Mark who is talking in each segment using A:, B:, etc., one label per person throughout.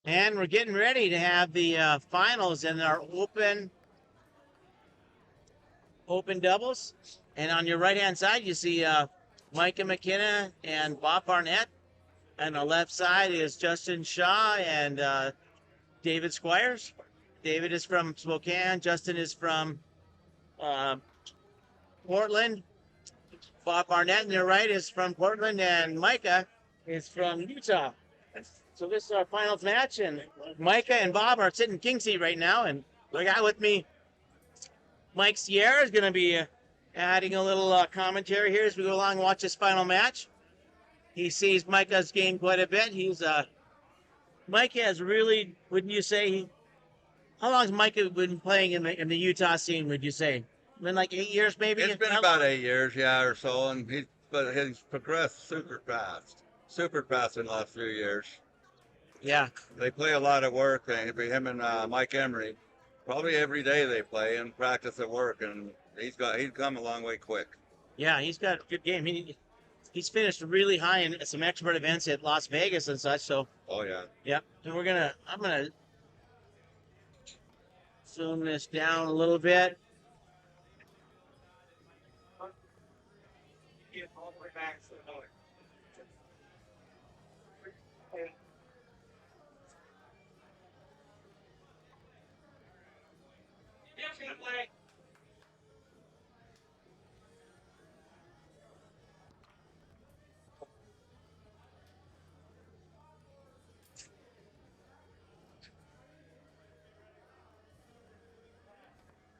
A: And we're getting ready to have the finals in our open doubles. And on your right-hand side, you see Micah Mckinnon and Bob Barnett. On the left side is Justin Shaw and David Squires. David is from Spokane. Justin is from uh, Portland. Bob Barnett on your right is from Portland, and Micah is from Utah. So this is our finals match, and Micah and Bob are sitting king seat right now, and I got with me Mike Sierra is going to be adding a little commentary here as we go along and watch this final match. He sees Micah's game quite a bit. Micah has really, wouldn't you say, how long has Micah been playing in the Utah scene, would you say? Been like 8 years maybe?
B: It's been about 8 years, yeah, or so, and he's progressed super fast in the last few years.
A: Yeah.
B: They play a lot of work. Him and Mike Emery, probably every day they play and practice at work, and he's come a long way quick.
A: Yeah, he's got a good game. He's finished really high in some expert events at Las Vegas and such. So.
B: Oh yeah.
A: Yep. And I'm gonna zoom this down a little bit. All the way back to the color.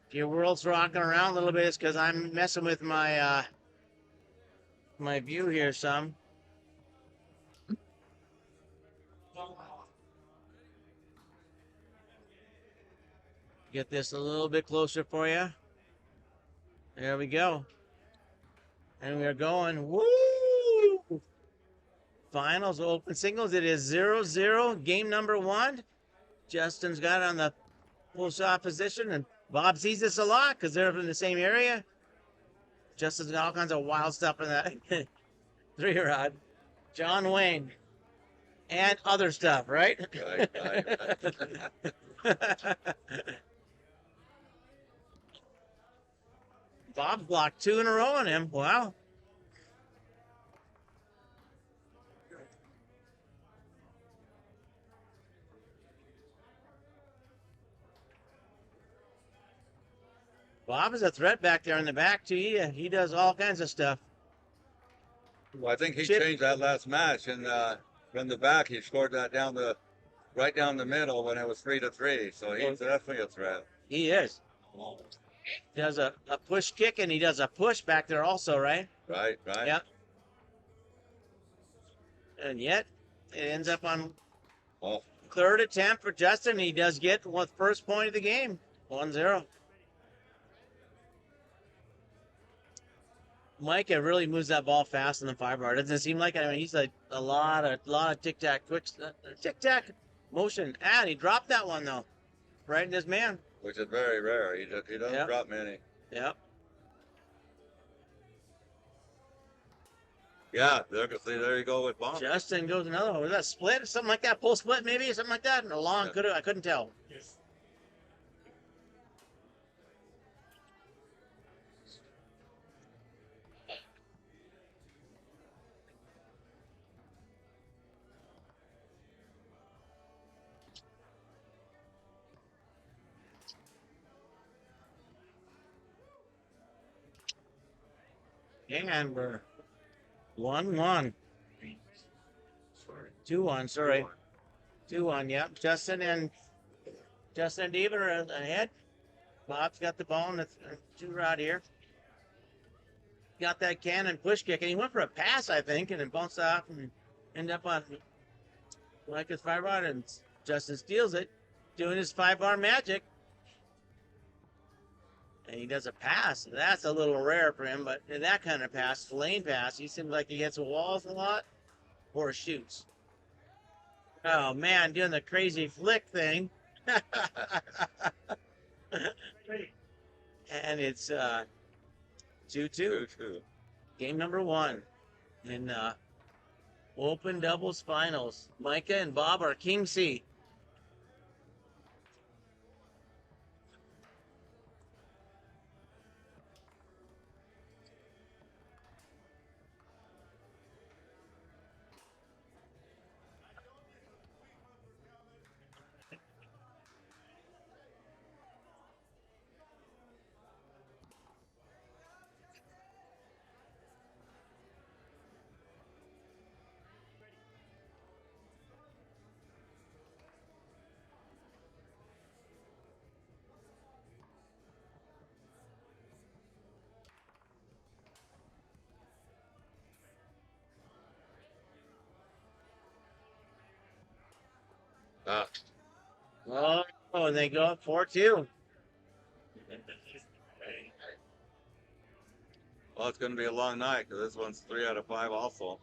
A: If your world's rocking around a little bit, it's because I'm messing with my my view here some. Get this a little bit closer for you. There we go. And we are going. Woo! Finals open singles. It is 0-0. Game number 1. Justin's got it on the full shot position, and Bob sees this a lot because they're in the same area. Justin's got all kinds of wild stuff in that 3-rod. John Wayne. And other stuff, right? Bob blocked 2 in a row on him. Wow. Bob is a threat back there in the back, too. He does all kinds of stuff.
B: Well, I think he changed that last match, and from the back, he scored that right down the middle when it was 3-3. So he's definitely a threat.
A: He is. Does a push kick, and he does a push back there also, right?
B: Right.
A: Yep. And yet, it ends up on third attempt for Justin. He does get the first point of the game, 1-0. Micah really moves that ball fast in the 5-bar. Doesn't it seem like it? I mean, he's like a lot of tic-tac, tic-tac motion. And he dropped that one, though. Right in his man.
B: Which is very rare. He doesn't drop many.
A: Yep.
B: Yeah, there you go with Bob.
A: Justin goes another one. Was that split? Something like that? Pull split, maybe? Something like that? I couldn't tell. Yes. And we're 1-1. 2-1, sorry. 2-1, yep. Justin and David are ahead. Bob's got the ball in the 2-rod here. Got that cannon push kick, and he went for a pass, I think, and then bounced off and ended up on Micah's 5-rod, and Justin steals it, doing his 5-bar magic. And he does a pass. That's a little rare for him, but that kind of pass, lane pass, he seems like he hits the walls a lot or shoots. Oh, man, doing the crazy flick thing. And it's 2-2. Game number 1 in open doubles finals. Micah and Bob are king seat. Oh, and they go up 4-2.
B: Well, it's going to be a long night because this one's 3 out of 5 also.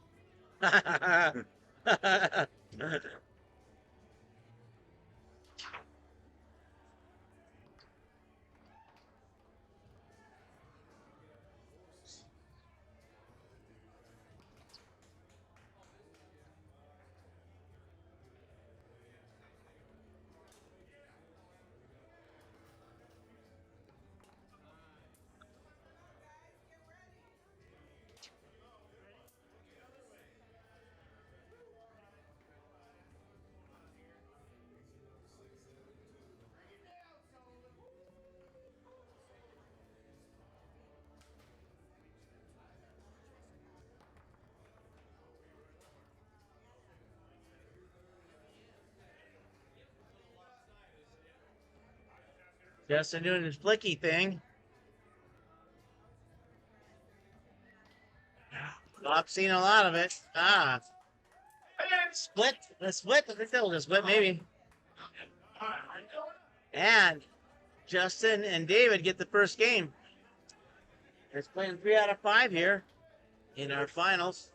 A: Justin doing his flicky thing. I've seen a lot of it. Split. A split. I think that was a split, maybe. And Justin and David get the first game. It's playing 3 out of 5 here in our finals.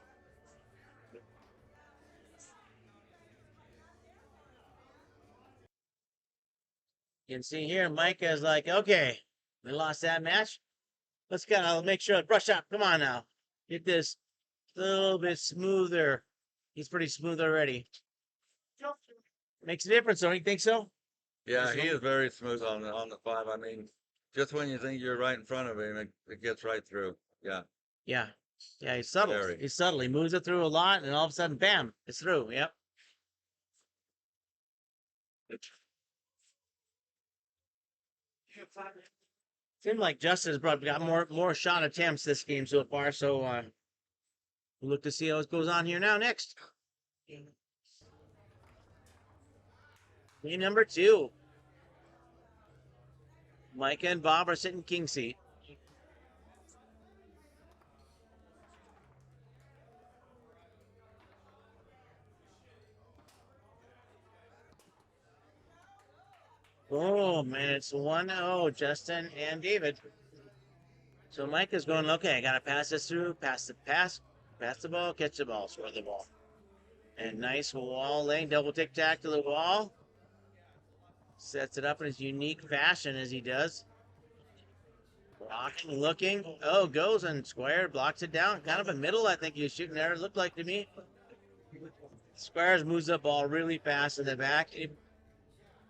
A: You can see here, Micah is like, okay, we lost that match. Let's kind of make sure, brush up. Come on now. Get this a little bit smoother. He's pretty smooth already. Makes a difference, don't you think so?
B: Yeah, he is very smooth on the 5. I mean, just when you think you're right in front of him, it gets right through. Yeah.
A: Yeah. Yeah, he's subtle.
B: Very.
A: He's subtle. He moves it through a lot, and all of a sudden, bam, it's through. Yep. Seems like Justin's probably got more shot attempts this game so far, so we'll look to see how it goes on here now next. Game number 2. Micah and Bob are sitting king seat. Oh, man, it's 1-0, Justin and David. So Micah's going, okay, I got to pass this through, pass the ball, catch the ball, score the ball. And nice wall laying, double tic-tac to the wall. Sets it up in his unique fashion as he does. Blocking, looking. Oh, goes and Squire blocks it down. Kind of a middle, I think he was shooting there, it looked like to me. Squires moves the ball really fast in the back.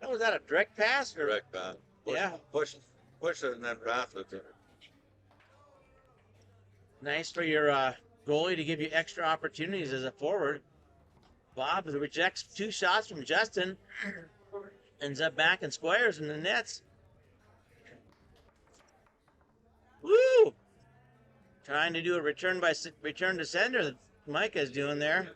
A: Was that a direct pass? Or?
B: Direct pass. Push it and then pass it.
A: Nice for your goalie to give you extra opportunities as a forward. Bob rejects 2 shots from Justin. Ends up back in Squires in the nets. Woo! Trying to do a return to sender that Micah's doing there.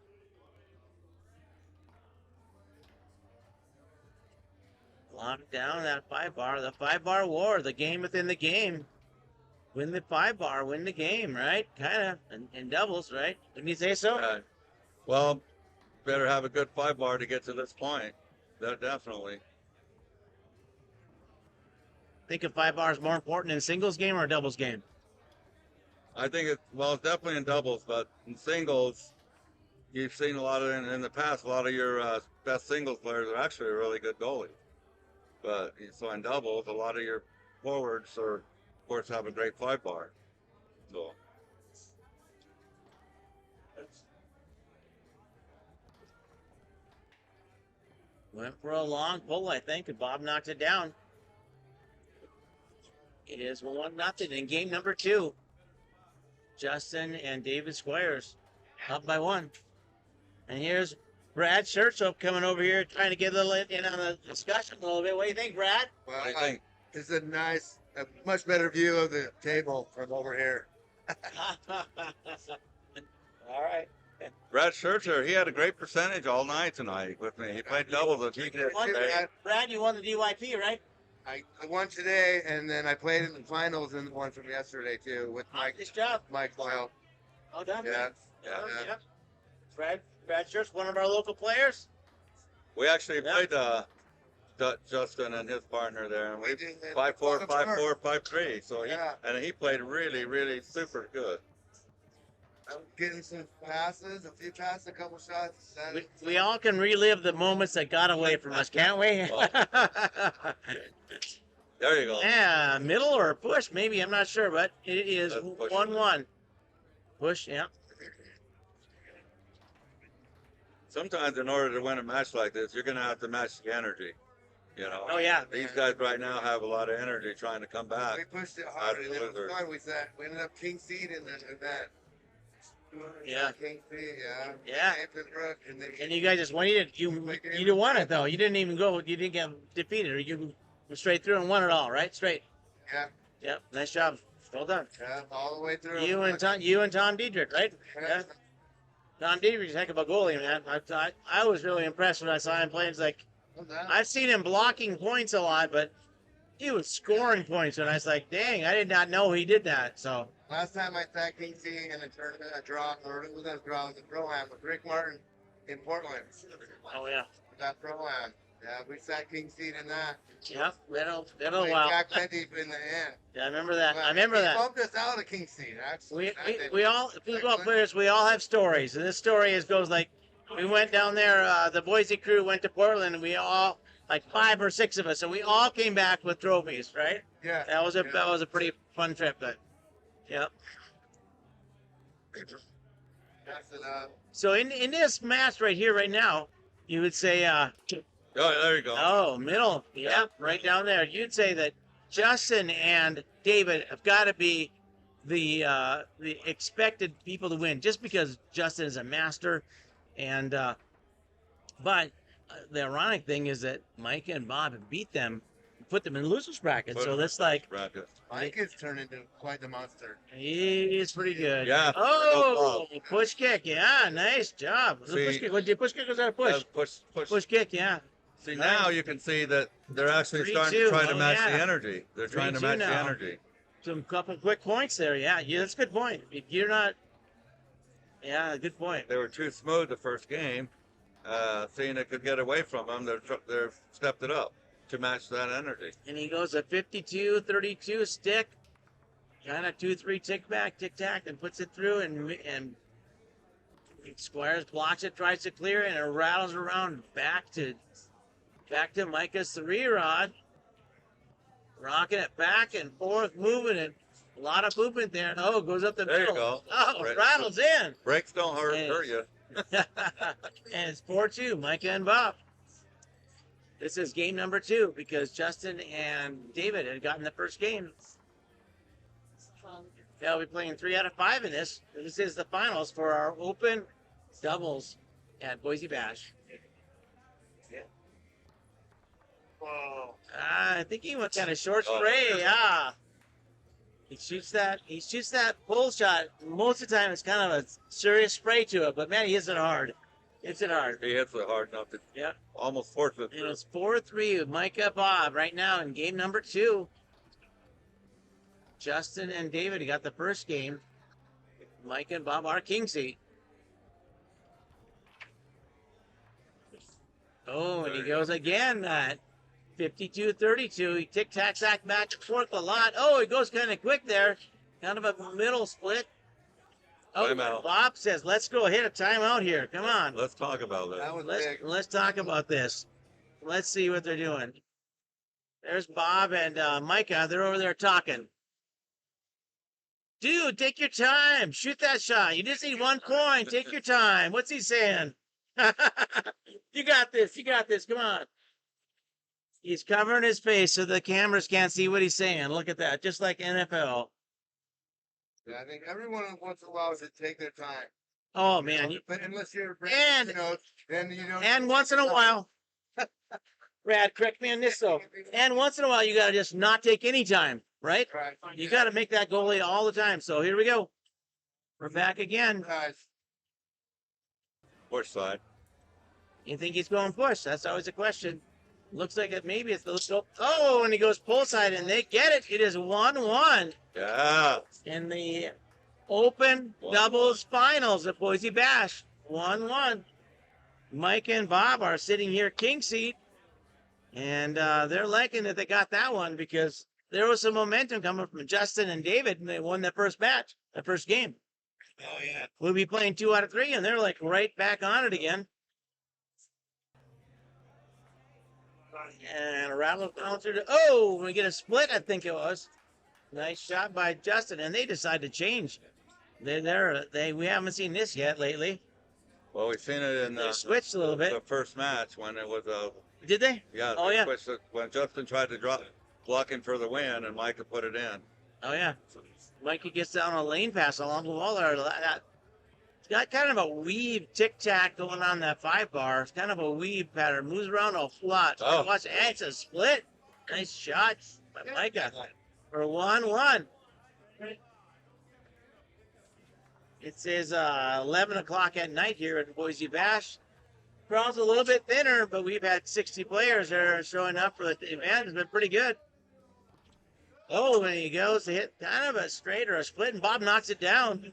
A: Lock down that 5-bar. The 5-bar war, the game within the game. Win the 5-bar, win the game, right? Kind of, in doubles, right? Wouldn't you say so?
B: Well, better have a good 5-bar to get to this point. That definitely.
A: Think a 5-bar is more important in singles game or a doubles game?
B: I think it's definitely in doubles, but in singles, you've seen a lot of in the past. A lot of your best singles players are actually a really good goalie. But so in doubles, a lot of your forwards are, of course, have a great 5-bar. So.
A: Went for a long pull, I think, and Bob knocked it down. It is 1-0 in game number 2. Justin and David Squires up by 1. And here's Brad Churchup coming over here trying to get a little in on the discussion a little bit. What do you think, Brad?
C: Well,
B: What do you think?
C: It's a much better view of the table from over here.
A: All right.
B: Brad Scherzer, he had a great percentage all night tonight with me. He played doubles as he did today.
A: Brad, you won the DYP, right?
C: I won today, and then I played in the finals in the one from yesterday too with
A: Nice job.
C: Mike Lyle.
A: Well done.
C: Yeah,
A: Man. Yeah. Brad Church, one of our local players.
B: We actually played Justin and his partner there, and we
C: We did.
B: 5-4, 5-4, 5-3. So
C: Yeah.
B: he played really, really super good.
C: I'm getting some passes, a few passes, a couple shots.
A: We all can relive the moments that got away from us, can't we?
B: There you go.
A: Yeah, middle or push, maybe. I'm not sure, but it is
B: That's push.
A: 1-1. Push, yeah.
B: Sometimes in order to win a match like this, you're going to have to match the energy. You know.
A: Oh, yeah.
B: These guys right now have a lot of energy trying to come back.
C: We pushed it hard,
B: Out of
C: and
B: the
C: it was
B: Wizards.
C: fun. We ended up king seed in that.
A: Yeah.
C: King seed, yeah.
A: Yeah.
C: Brook, and they,
A: And you guys just won it. You won it, though. You didn't even go. You didn't get defeated. Or you went straight through and won it all, right? Straight.
C: yeah,
A: Yep. Nice job. Well done.
C: yeah, all the way through.
A: You and Tom Diedrich, right? Yeah. Tom Diedrich's a heck of a goalie, man. I was really impressed when I saw him play. It's like, I've seen him blocking points a lot, but he was scoring points, and I was like, dang, I did not know he did that. So,
C: Last time I sat King seed in a tournament, a draw, or it wasn't a draw, it was a pro-am with Rick Martin in Portland.
A: oh yeah,
C: That pro-am. Yeah, we sat king seed in that.
A: yep, that'll
C: Played
A: wow.
C: Jack Pendy in the end.
A: Yeah, I remember that.
C: But
A: I remember
C: he
A: that.
C: bumped us out of king seed, actually.
A: We all football players. We all have stories, and this story goes like, we went down there. The Boise crew went to Portland, and we all, like 5 or 6 of us, and we all came back with trophies, right?
C: Yeah.
A: That was a pretty fun trip, but yep.
C: That's it.
A: So in this match right here, right now, you would say,
B: Oh, there you go.
A: oh, middle, yep, right down there. You'd say that Justin and David have got to be the expected people to win, just because Justin is a master, and but the ironic thing is that Micah and Bob have beat them, put them in losers bracket. So that's like,
B: Bracket.
C: Micah's turned into quite the monster.
A: he's pretty good.
B: Yeah.
A: Oh, push kick. Yeah, nice job. Was it
B: See-
A: push kick? Did push kick or was that a push?
B: Push.
A: Push kick, yeah.
B: See, now you can see that they're actually
A: 3-2.
B: starting to try to
A: Oh,
B: match
A: yeah.
B: the energy. They're trying to
A: 3-2
B: match the
A: now.
B: energy.
A: Some couple quick points there. Yeah, that's a good point. If you're not, yeah, good point.
B: They were too smooth the first game. Seeing it could get away from them, they're stepped it up to match that energy.
A: And he goes a 52-32 stick, kind of 2-3 tick back, tic tac, and puts it through, and Squires blocks it, tries to clear it, and it rattles around back to Micah's 3-rod, rocking it back and forth, moving it. A lot of movement there. Oh, goes up the
B: There you
A: middle.
B: go.
A: Oh,
B: Right.
A: it rattles in.
B: Brakes don't
A: Hey.
B: hurt you.
A: And it's 4-2, Micah and Bob. This is game number 2 because Justin and David had gotten the first game. They'll be playing 3 out of 5 in this. This is the finals for our open doubles at Boise Bash.
C: Whoa.
A: I think he went kind of short
B: Oh.
A: spray. Yeah. He shoots that pull shot. Most of the time, it's kind of a serious spray to it, but man, he hits it hard. Hits it hard.
B: He hits it hard enough to
A: Yeah.
B: almost force it
A: And
B: through.
A: it's 4-3 with Micah Bob right now in game number 2. Justin and David got the first game. Micah and Bob are king seat. Oh, and he goes again at 52-32. He tic-tac-sack back and forth a lot. Oh, he goes kind of quick there. Kind of a middle split. Oh,
B: Timeout.
A: Bob says, let's go hit a timeout here. Come on.
B: Let's talk about
C: That
B: that.
C: was big.
A: Let's talk about this. Let's see what they're doing. There's Bob and Micah. They're over there talking. Dude, take your time. Shoot that shot. You just need 1 point. Take your time. What's he saying? You got this. You got this. Come on. He's covering his face so the cameras can't see what he's saying. Look at that. Just like NFL.
C: Yeah, I think everyone once in a while should take their time.
A: Oh, man.
C: But unless you're
A: And-
C: then you don't.
A: And once in a while, Brad, correct me on this though. And once in a while, you got to just not take any time, right?
C: Right.
A: You got to make that goalie all the time. So here we go. We're back again.
C: Guys,
B: Push side.
A: You think he's going push? That's always a question. Looks like it. Maybe it's the oh, and he goes pull side, and they get it. It is 1-1
B: Yeah.
A: in the open doubles finals at Boise Bash. 1-1. Mike and Bob are sitting here king seat, and they're liking that they got that one because there was some momentum coming from Justin and David, and they won the first match, the first game.
C: Oh yeah.
A: We'll be playing 2 out of 3, and they're like right back on it again. And a rattle counter to, oh, we get a split, I think it was. Nice shot by Justin, and they decide to change. We haven't seen this yet lately.
B: Well, we've seen it in
A: They switched a little bit.
B: the first match when it was
A: Did they?
B: yeah.
A: Oh,
B: they
A: yeah.
B: switched it when Justin tried to block him for the win, and Micah put it in.
A: Oh, yeah. Mikey gets down a lane pass along the wall there. It's got kind of a weave tic-tac going on that 5 bar. It's kind of a weave pattern. Moves around a lot.
B: Oh.
A: Watch, and it's a split. Nice shot by Micah for 1-1. It says 11 o'clock at night here at Boise Bash. Crowd's a little bit thinner, but we've had 60 players there showing up for the event. It's been pretty good. Oh, and he goes to hit kind of a straight or a split, and Bob knocks it down.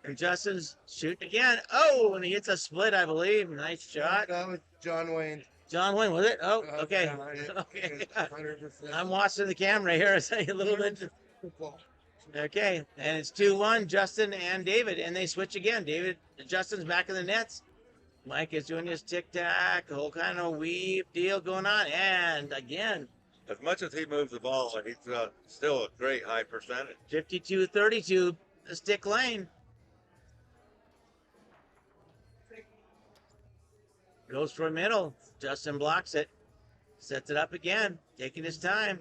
A: And Justin's shooting again. Oh, and he hits a split, I believe. Nice shot.
C: That was John Wayne.
A: John Wayne, was it? Oh, okay.
C: Yeah,
A: Okay.
C: 100%.
A: I'm watching the camera here. It's a little bit. Okay, and it's 2-1, Justin and David, and they switch again. Justin's back in the nets. Mike is doing his tic-tac, whole kind of weave deal going on, and again,
B: As much as he moves the ball, he's still a great high percentage.
A: 52-32, the stick lane. Goes for a middle. Justin blocks it. Sets it up again, taking his time.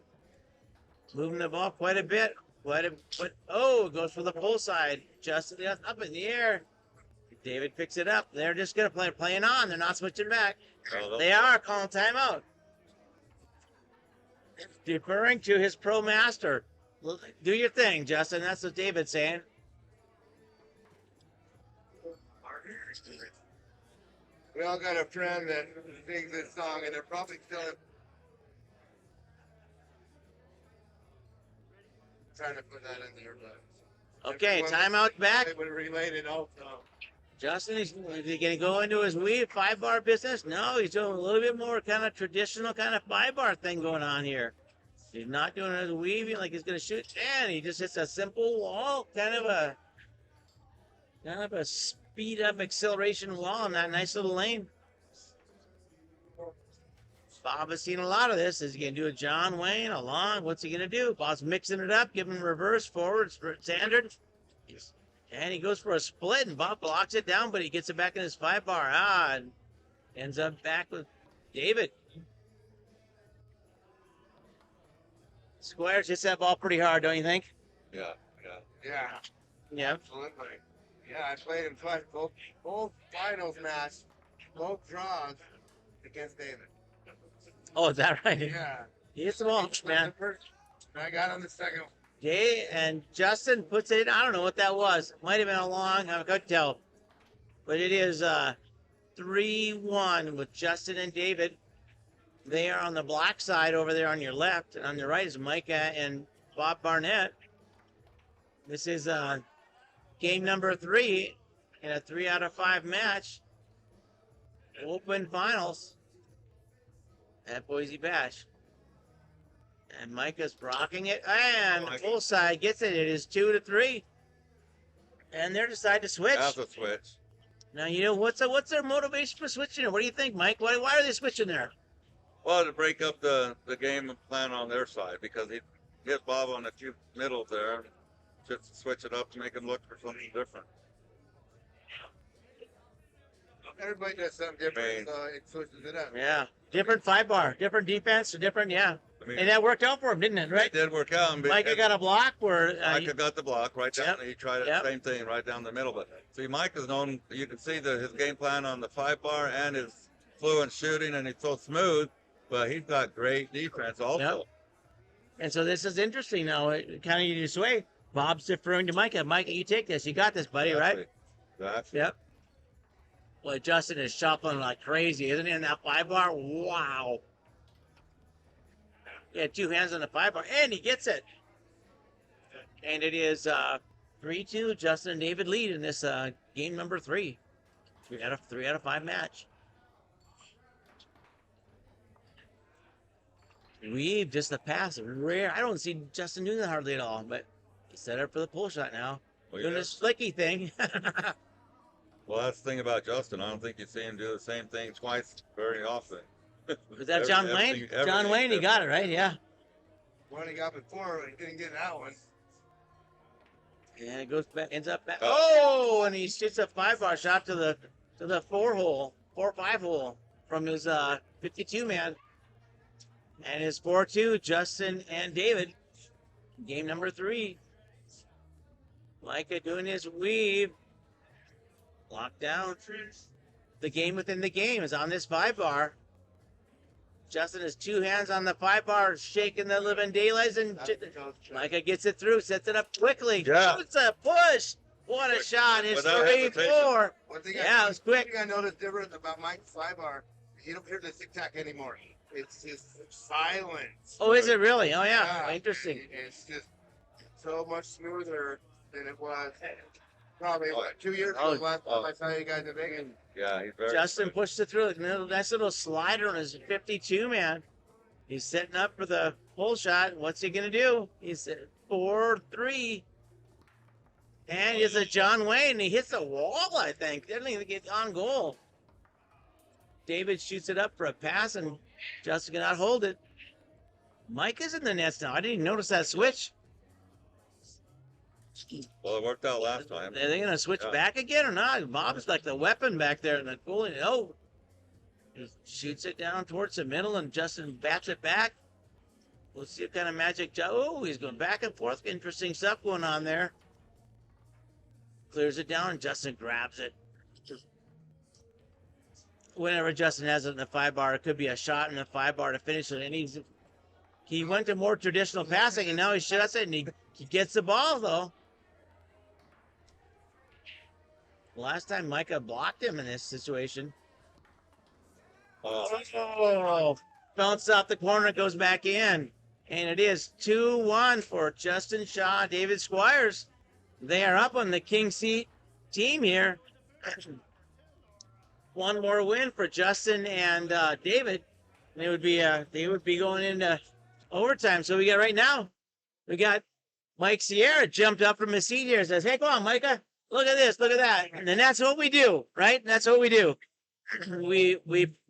A: Moving the ball quite a bit. Oh, it goes for the pull side. Justin up in the air. David picks it up. They're just going to playing on. They're not switching back. They are calling timeout. Deferring to his pro master. Do your thing, Justin. That's what David's saying.
C: We all got a friend that sings this song, and they're probably still trying to put that in there. But
A: Okay, timeout back.
C: They would relate it also.
A: Justin, is he going to go into his weave 5-bar business? No, he's doing a little bit more kind of traditional kind of 5-bar thing going on here. He's not doing his weaving like he's going to shoot. And he just hits a simple wall, kind of a speed up acceleration wall in that nice little lane. Bob has seen a lot of this. Is he going to do a John Wayne along? What's he going to do? Bob's mixing it up, giving reverse, forward, standard. And he goes for a split, and Bob blocks it down, but he gets it back in his 5-bar. And ends up back with David. Squires hits that ball pretty hard, don't you think?
B: Yeah.
C: Yeah,
A: Yeah.
C: absolutely. Yeah, I played in both finals match, both draws against David.
A: Oh, is that right?
C: Yeah.
A: He hits the ball, man.
C: I got on the second one.
A: Jay and Justin puts it in. I don't know what that was. Might have been a long, I couldn't tell. But it is 3-1 with Justin and David. They are on the black side over there on your left. And on the right is Micah and Bob Barnett. This is game number 3 in a 3 out of 5 match. Open finals at Boise Bash. And Micah's rocking it. And the full side gets it. It is 2-3. And they decide to switch.
B: That's a switch.
A: Now, you know, what's their motivation for switching it? What do you think, Mike? Why are they switching there?
B: Well, to break up the game plan on their side, because he hit Bob on a few middles there. Just to switch it up to make him look for something different.
C: Everybody does something different, so it switches it up.
A: Yeah. Different 5-bar. Different defense. Different, yeah.
B: I mean,
A: And that worked out for him, didn't it? Right?
B: it did work out.
A: Micah got a block where...
B: Micah got the block right down.
A: Yep.
B: He tried the same thing right down the middle. But see, Micah's known. You can see his game plan on the 5-bar and his fluent shooting, and he's so smooth. But he's got great defense also.
A: Yep. And so this is interesting now. It kind of you sway. Bob's deferring to Micah. Micah, you take this. You got this, buddy, right?
B: Exactly.
A: Yep. Boy, Justin is shuffling like crazy, isn't he, in that 5-bar? Wow. He had 2 hands on the 5-bar, and he gets it. And it is 3-2. Justin and David lead in this game number 3. Three out of 5 match. Weave, just the pass, rare. I don't see Justin doing that hardly at all, but he set up for the pull shot now.
B: Well,
A: Doing
B: yeah.
A: this flicky thing.
B: Well, that's the thing about Justin. I don't think you see him do the same thing twice very often.
A: Was that John Wayne? John Wayne, he got it, right? Yeah.
C: One he got before, he didn't get that one.
A: Yeah, it goes back, ends up back. Oh, and he shoots a 5-bar shot to the 4-5 hole from his 52 man. And his 4-2, Justin and David. Game number 3. Micah doing his weave. Locked down. The game within the game is on this 5-bar. Justin has 2 hands on the 5-bar, shaking the living daylights, and Micah gets it through, sets it up quickly.
B: Yeah.
A: Shoots a push. What a shot. It's
B: Without
A: 3-4.
C: One thing
A: Yeah, it was quick.
C: One thing I noticed different about Mike's 5-bar, you don't hear the tic-tac anymore. It's just silence.
A: Oh, is it really? Oh, yeah. Interesting.
C: It's just so much smoother than it was probably, 2 years
A: Oh.
C: ago last time I saw you guys at Vegas.
B: Yeah, he's very.
A: Justin pushed it through. Nice little slider on his 52, man. He's setting up for the pull shot. What's he going to do? He's at 4-3. And it's a John Wayne. He hits the wall, I think. Didn't even get on goal. David shoots it up for a pass, and Justin cannot hold it. Micah's in the nets now. I didn't even notice that switch.
B: Well, it worked out last time.
A: Are they going to switch back again or not? Bob's like the weapon back there in the goalie. Oh, he shoots it down towards the middle, and Justin bats it back. We'll see what kind of magic. Oh, he's going back and forth. Interesting stuff going on there. Clears it down, and Justin grabs it. Whenever Justin has it in the 5-bar, it could be a shot in the 5-bar to finish it. And he went to more traditional passing, and now he shuts it, and he gets the ball, though. Last time Micah blocked him in this situation. Oh, bounced off the corner, goes back in. And it is 2-1 for Justin Shaw, David Squires. They are up on the King Seat team here. One more win for Justin and David. They would be going into overtime. So we got right now, we got Mike Sierra jumped up from his seat here and says, "Hey, come on, Micah. Look at this, look at that." And then that's what we do, right? That's what we do. We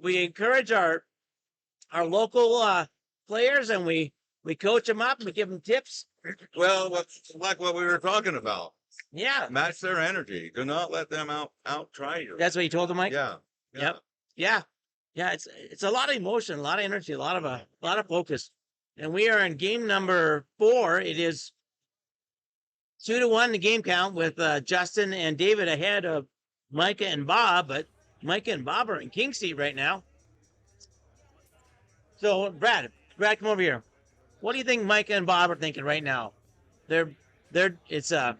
A: encourage our local players, and we coach them up, and we give them tips.
B: Well, like what we were talking about.
A: Yeah.
B: Match their energy. Do not let them out try you.
A: That's what you told them, Mike?
B: Yeah.
A: Yep. Yeah. Yeah, it's a lot of emotion, a lot of energy, a lot of focus. And we are in game number 4. It is 2-1 the game count, with Justin and David ahead of Micah and Bob, but Micah and Bob are in King Seat right now. So Brad, come over here. What do you think Micah and Bob are thinking right now? It's a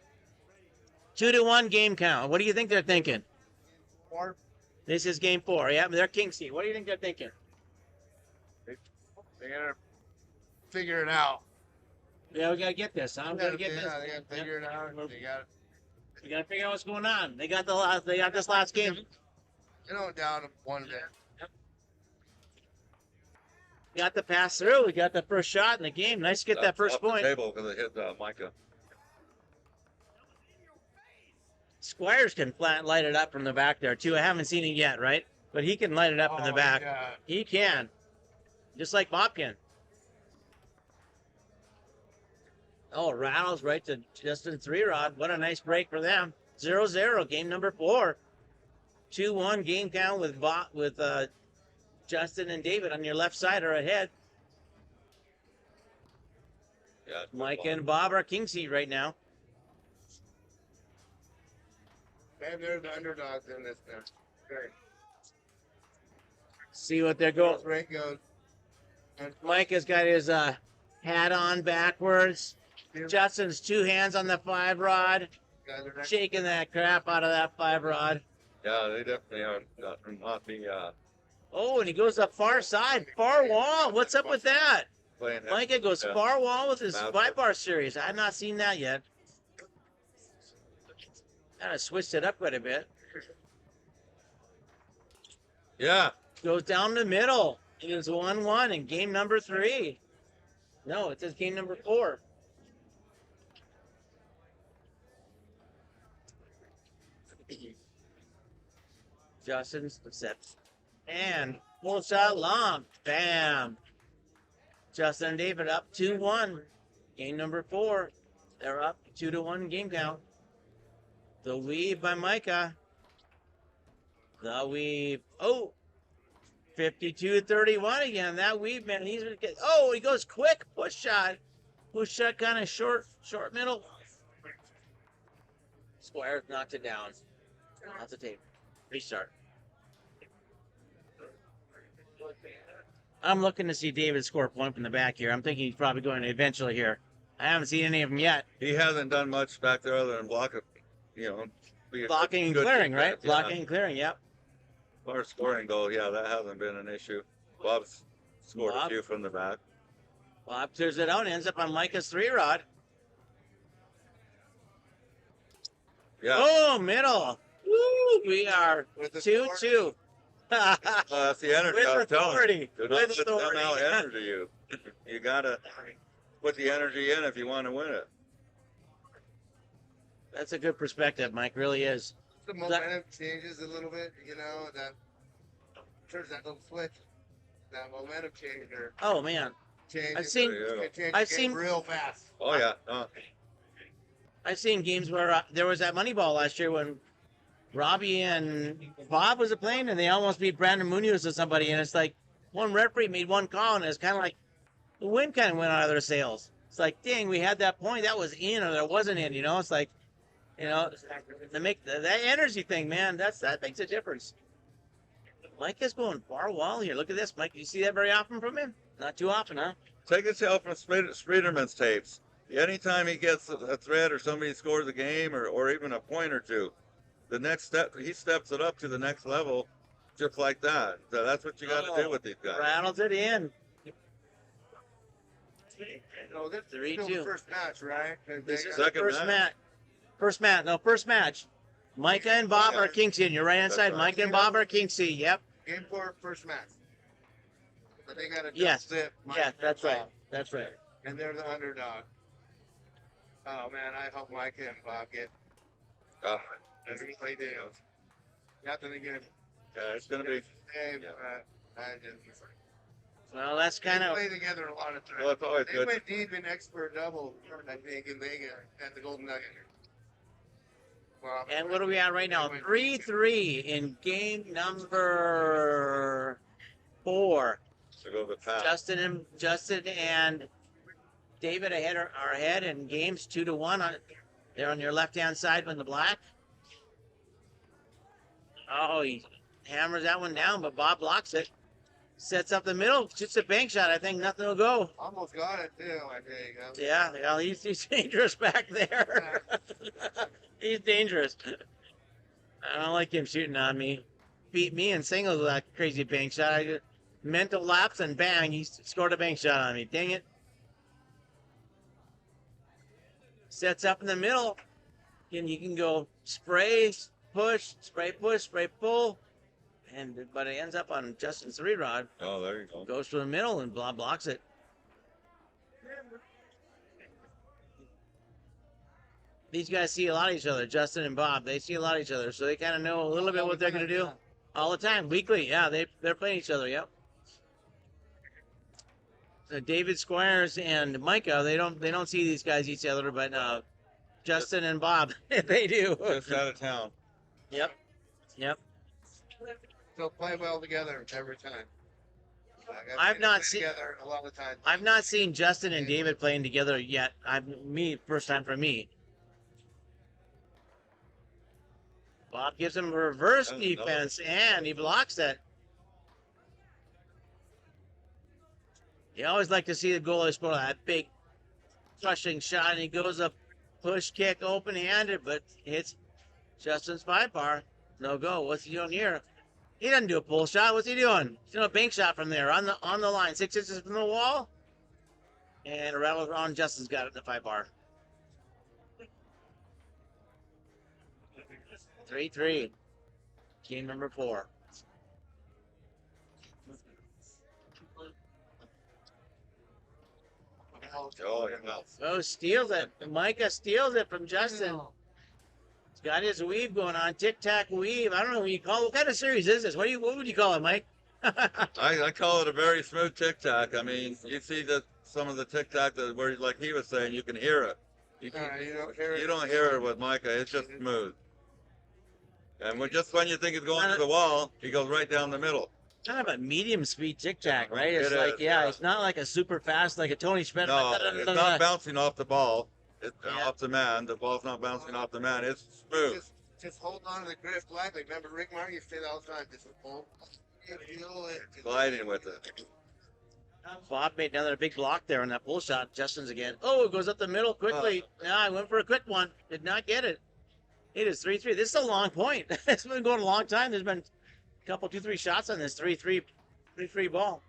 A: 2-1 game count. What do you think they're thinking?
C: 4.
A: This is game 4. Yeah, they're King Seat. What do you think they're thinking?
C: They gotta figure it out.
A: Yeah, we gotta get this. I'm gonna get this.
C: They gotta figure it out.
A: We gotta figure out what's going on. They got this last game.
C: Down 1 bit.
A: Got the pass through. We got the first shot in the game. Nice to get that first
B: Off the
A: point.
B: table because it hit Micah.
A: Squires can light it up from the back there too. I haven't seen it yet, right? But he can light it up in the back.
C: Yeah.
A: He can, just like Bob can. Oh, rattles right to Justin 3-rod. What a nice break for them. 0-0, game number 4. 2-1 game count with Justin and David on your left side are ahead.
B: Yeah.
A: Mike and Bob are King Seat right now.
C: Man, they're the underdogs in this now. Okay.
A: See what they're going.
C: Rank goes.
A: Mike has got his hat on backwards. Justin's 2 hands on the 5-rod,
C: Guys are next.
A: shaking that crap out of that 5-rod.
B: Yeah, they definitely are not the
A: Oh, and he goes up far side, far wall. What's up with that?
B: playing.
A: Micah goes
B: Yeah.
A: far wall with his
B: Master.
A: 5-bar series. I have not seen that yet. Kind of switched it up quite a bit.
B: Yeah.
A: Goes down the middle. It is 1-1 in game number 3. No, it says game number 4. Justin's set. And full shot long. Bam. Justin and David up 2-1. Game number 4. They're up 2-1 game count. The weave by Micah. The weave. Oh, 52-31 again. That weave, man. He goes quick. Push shot. Push shot kind of short middle. Squires knocked it down. Off the tape. Restart. I'm looking to see David score a point from the back here. I'm thinking he's probably going to eventually here. I haven't seen any of them yet.
B: He hasn't done much back there other than block it, be a
A: Blocking and
B: good
A: clearing,
B: defense,
A: right?
B: yeah.
A: Blocking and clearing, yep.
B: As far as scoring goes, yeah, that hasn't been an issue. Bob's scored
A: Bob.
B: a few from the back.
A: Bob clears it out and ends up on Micah's 3-rod.
B: Yeah.
A: Oh, middle. Woo, we are
C: With the
A: 2-2.
B: That's the energy I was
A: With
B: telling
A: authority.
B: you. Do
A: With
B: not let them
A: authority.
B: out energy you. You gotta put the energy in if you want to win it.
A: That's a good perspective, Mike. Really is.
C: The momentum changes a little bit, that turns that little switch. That momentum changer
A: Oh man,
C: changes.
A: I've seen-
C: it changes
A: I've
C: the game
A: seen-
C: real fast.
B: Oh yeah.
A: I've seen games where there was that Moneyball last year when Robbie and Bob was playing, and they almost beat Brandon Munoz or somebody, and it's like one referee made one call, and it's kind of like the wind kind of went out of their sails. It's like, dang, we had that point, that was in or that wasn't in. It's like, that energy thing, man. That makes a difference. Mike is going far wall here. Look at this, Mike. You see that very often from him? Not too often, huh?
B: Take his help from Spreederman's tapes. Anytime he gets a threat or somebody scores a game or even a point or two, the next step, he steps it up to the next level just like that. So that's what you got to do with these guys.
A: Rattles it in.
C: This is
A: 3-2.
C: still the first match, right?
A: This is
B: Second
A: the first
B: match.
A: match. First match. Micah and Bob are king seed. You're right
B: That's
A: inside.
B: right.
A: Micah and Bob are king seed. Yep.
C: Game 4, first match. But they got to
A: Yes.
C: zip.
A: Yeah, that's right. That's right.
C: And they're the underdog. Oh man, I hope Micah and Bob get
B: Oh,
C: as we play deals. Nothing against
B: yeah, it's gonna be.
C: Dave,
B: Yeah.
C: I just
A: Well, that's
C: they
A: kind of.
C: play together a lot of times.
B: Well, it's always
C: They
B: good.
C: went deep in expert double, I think, in Vegas at the Golden Nugget. Well,
A: And what are we at right now? 3-3 in game number 4.
B: So go the pass.
A: Justin and David are ahead in games 2-1. They're on your left-hand side in the black. Oh, he hammers that one down, but Bob blocks it. Sets up the middle, shoots a bank shot. I think nothing will go.
C: almost got it too, I think. Huh?
A: Yeah, well, he's dangerous back there. He's dangerous. I don't like him shooting on me. Beat me in singles with that crazy bank shot. I just mental lapse and bang, he scored a bank shot on me. Dang it. Sets up in the middle. And you can go spray, push, spray, push, spray, pull. But it ends up on Justin's 3-rod.
B: Oh, there you go.
A: Goes to the middle and blocks it. These guys see a lot of each other, Justin and Bob. They see a lot of each other, so they kind of know a little bit what they're going to do all the time, weekly. Yeah, they're playing each other. Yep. So David Squires and Micah, they don't see these guys each other, but Justin and Bob, they do.
B: Just out of town.
A: Yep.
C: So play well together every time.
A: I've not seen-
C: together a lot of times.
A: I've not seen Justin and David playing together yet. First time for me. Bob gives him a reverse
B: That's
A: defense, and he blocks it. You always like to see the goalie score that big crushing shot, and he goes up, push kick, open-handed, but hits Justin's 5-bar. No go. What's he doing here? He doesn't do a pull shot. What's he doing? He's doing a bank shot from there on the line, 6 inches from the wall, and a rattle around. Justin's got it in the 5-bar. 3-3. Game number 4.
B: Oh, yeah.
A: Oh, steals it. Micah steals it from Justin. He's got his weave going on. Tic-tac weave. I don't know what you call it. What kind of series is this? What would you call it, Mike?
B: I call it a very smooth tic-tac. I mean, you see that some of the tic-tac that where, like he was saying, you can hear it. You don't hear it with Micah. It's just smooth. And just when you think it's going to the wall, he goes right down the middle.
A: Kind of a medium speed tic-tac, right? It's
B: It
A: like,
B: is,
A: yeah,
B: yeah.
A: it's not like a super fast, like a Tony Schmidt.
B: No, it's not bouncing off the ball. It's
A: Yeah.
B: off the man. The ball's not bouncing off the man. It's smooth.
C: Just hold on to the grip lightly. Remember, Rick Martin used to say that all the time. Just hold. Feel it.
B: Gliding with it.
A: Bob made another big block there on that pull shot. Justin's again. Oh, it goes up the middle quickly. Yeah, I went for a quick one. Did not get it. It is 3-3. This is a long point. It's been going a long time. There's been a couple, 2-3 shots on this 3-3 ball.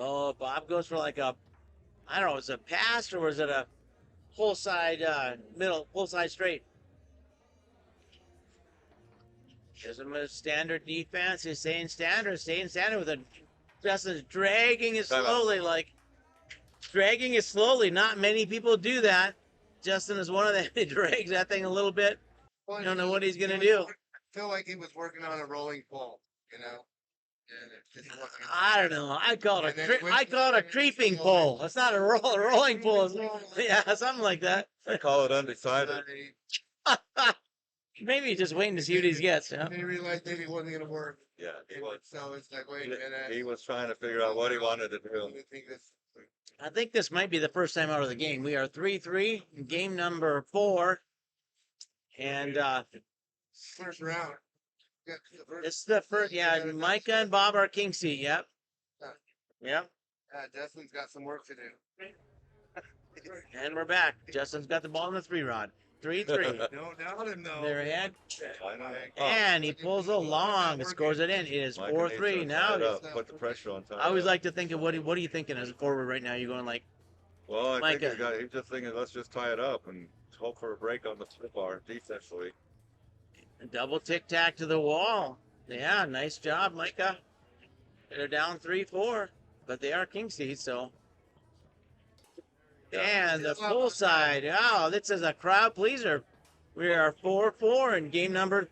A: Oh, Bob goes for like a, I don't know, was it a pass or was it a full side full side straight? Gives him a standard defense. He's staying standard with a Justin's dragging it slowly, dragging it slowly. Not many people do that. Justin is one of them. He drags that thing a little bit. I don't know what he's gonna do.
C: Feel like he was working on a rolling pole, you know.
A: I don't know. I call it a creeping pole. It's not a rolling pole. Yeah, something like that.
B: I call it undecided.
A: Maybe he's just waiting to see what he gets. Yeah.
C: He realized maybe it wasn't gonna work.
B: Yeah, he was.
C: So it's like, wait a minute.
B: He was trying to figure out what he wanted to do.
A: I think this might be the first time out of the game. We are 3-3 in game number 4. And
C: First round.
A: it's the first, yeah, Micah and Bob are king seat, yep. Yep.
C: Justin's got some work to do.
A: And we're back. Justin's got the ball in the 3-rod. 3-3.
C: No doubt him though.
A: They're ahead.
B: I know.
A: And he pulls along and scores it in. It is
B: Micah needs to
A: 4-3
B: tie
A: now.
B: it up, put the pressure on top.
A: I always like to think of what are you thinking as a forward right now? You're going like,
B: Well, I
A: Micah.
B: think he's just thinking, let's just tie it up and hope for a break on the flip bar defensively.
A: a double tic-tac to the wall. Yeah, nice job, Micah. They're down 3-4, but they are king seeds, so. And the full side. Oh, this is a crowd pleaser. We are 4-4 in game number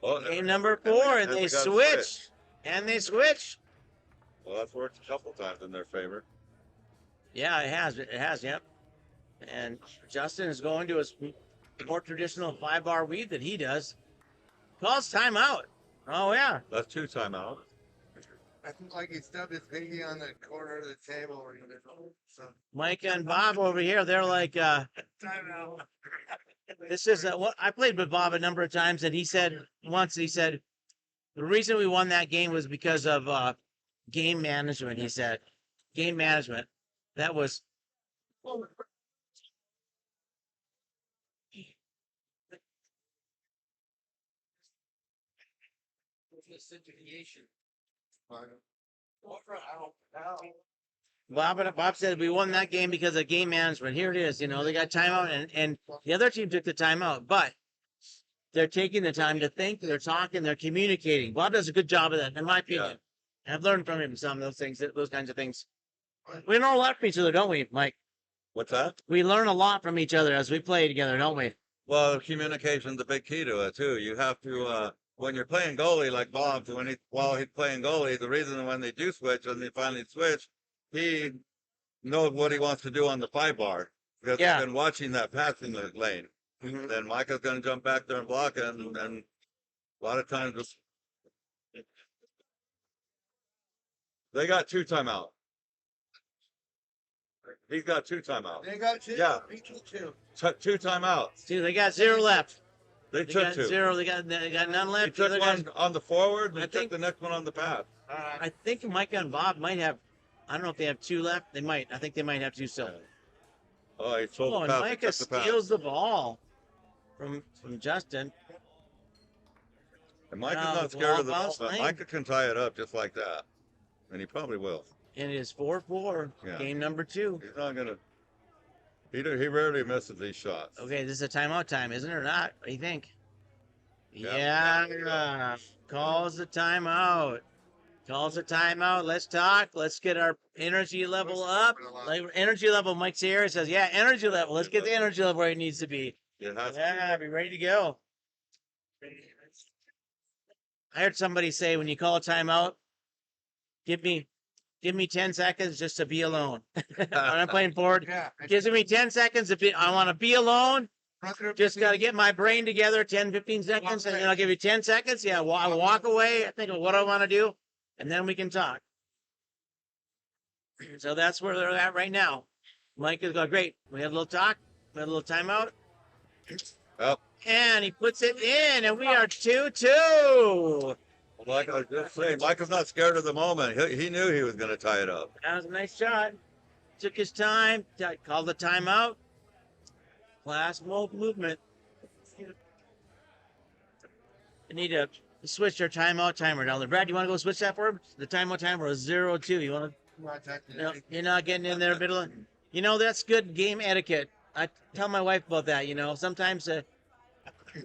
A: 4, and they switch. And they switch.
B: Well, that's worked a couple times in their favor.
A: Yeah, it has. It has, yep. And Justin is going to his more traditional 5-bar weave that he does. Calls timeout. Oh, yeah.
B: That's 2 timeouts.
C: I think like he stubbed his pinky on the corner of the table or something. So,
A: Micah and Bob over here, they're like,
C: timeout.
A: this is what I played with Bob a number of times, and he said the reason we won that game was because of game management. He said, game management. That was. Bob said we won that game because of game management. Here it is. You know, they got timeout, and the other team took the timeout, but they're taking the time to think, they're talking, they're communicating. Bob does a good job of that, in my opinion. Yeah. I've learned from him some of those things, those kinds of things. We learn a lot from each other, don't we, Mike?
B: What's that?
A: We learn a lot from each other as we play together, don't we?
B: Well, communication's a big key to it, too. You have to, when you're playing goalie like Bob, while he's playing goalie, the reason when they do switch, when they finally switch, he knows what he wants to do on the 5-bar. Because he's been watching that passing lane. Mm-hmm. Then Micah's going to jump back there and block it, and a lot of times they got 2 timeouts. He's got 2 timeouts.
C: They got 2?
B: Yeah.
C: He took 2.
B: 2 timeouts.
A: Dude, they got 0 left.
B: They
A: took
B: took 2.
A: 0. They got none left.
B: He took one on the forward, and he took
A: think-
B: the next one on the pass.
A: I think Micah and Bob might have. I don't know if they have 2 left. They might. I think they might have 2 still.
B: Oh, he sold
A: Oh,
B: the
A: and
B: pass. He
A: Micah
B: took the pass.
A: steals the ball from Justin.
B: And Micah's
A: No,
B: not scared of the ball,
A: bounce
B: but
A: lane.
B: Micah can tie it up just like that. And he probably will.
A: And it is 4-4.
B: Yeah.
A: Game number 2.
B: He rarely misses these shots.
A: Okay, this is a timeout time, isn't it or not? What do you think?
B: Yeah.
A: Yeah. Calls the timeout. Calls the timeout. Let's talk. Let's get our energy level up. Like energy level, Mike's here says, yeah, energy level. Let's get the energy level where it needs to be. Yeah, be ready to go. I heard somebody say when you call a timeout, give me 10 seconds just to be alone. When I'm playing forward,
C: Yeah.
A: gives me 10 seconds to be, I want to be alone. Just got to get my brain together, 10, 15 seconds, and then I'll give you 10 seconds. Yeah, I'll walk away. I think of what I want to do, and then we can talk. So that's where they're at right now. Mike is going, great. We had a little talk. We had a little timeout.
B: Yep.
A: And he puts it in, and we are 2-2.
B: Like I was just saying, Micah's not scared of the moment. He knew he was going to tie it up.
A: That was a nice shot. Took his time, called the timeout. Class mode movement. I need to switch our timeout timer down there. Brad, you want to go switch that for him? The timeout timer is 0-2. You want to? No, you're not getting in there, middle. You know, that's good game etiquette. I tell my wife about that. You know, sometimes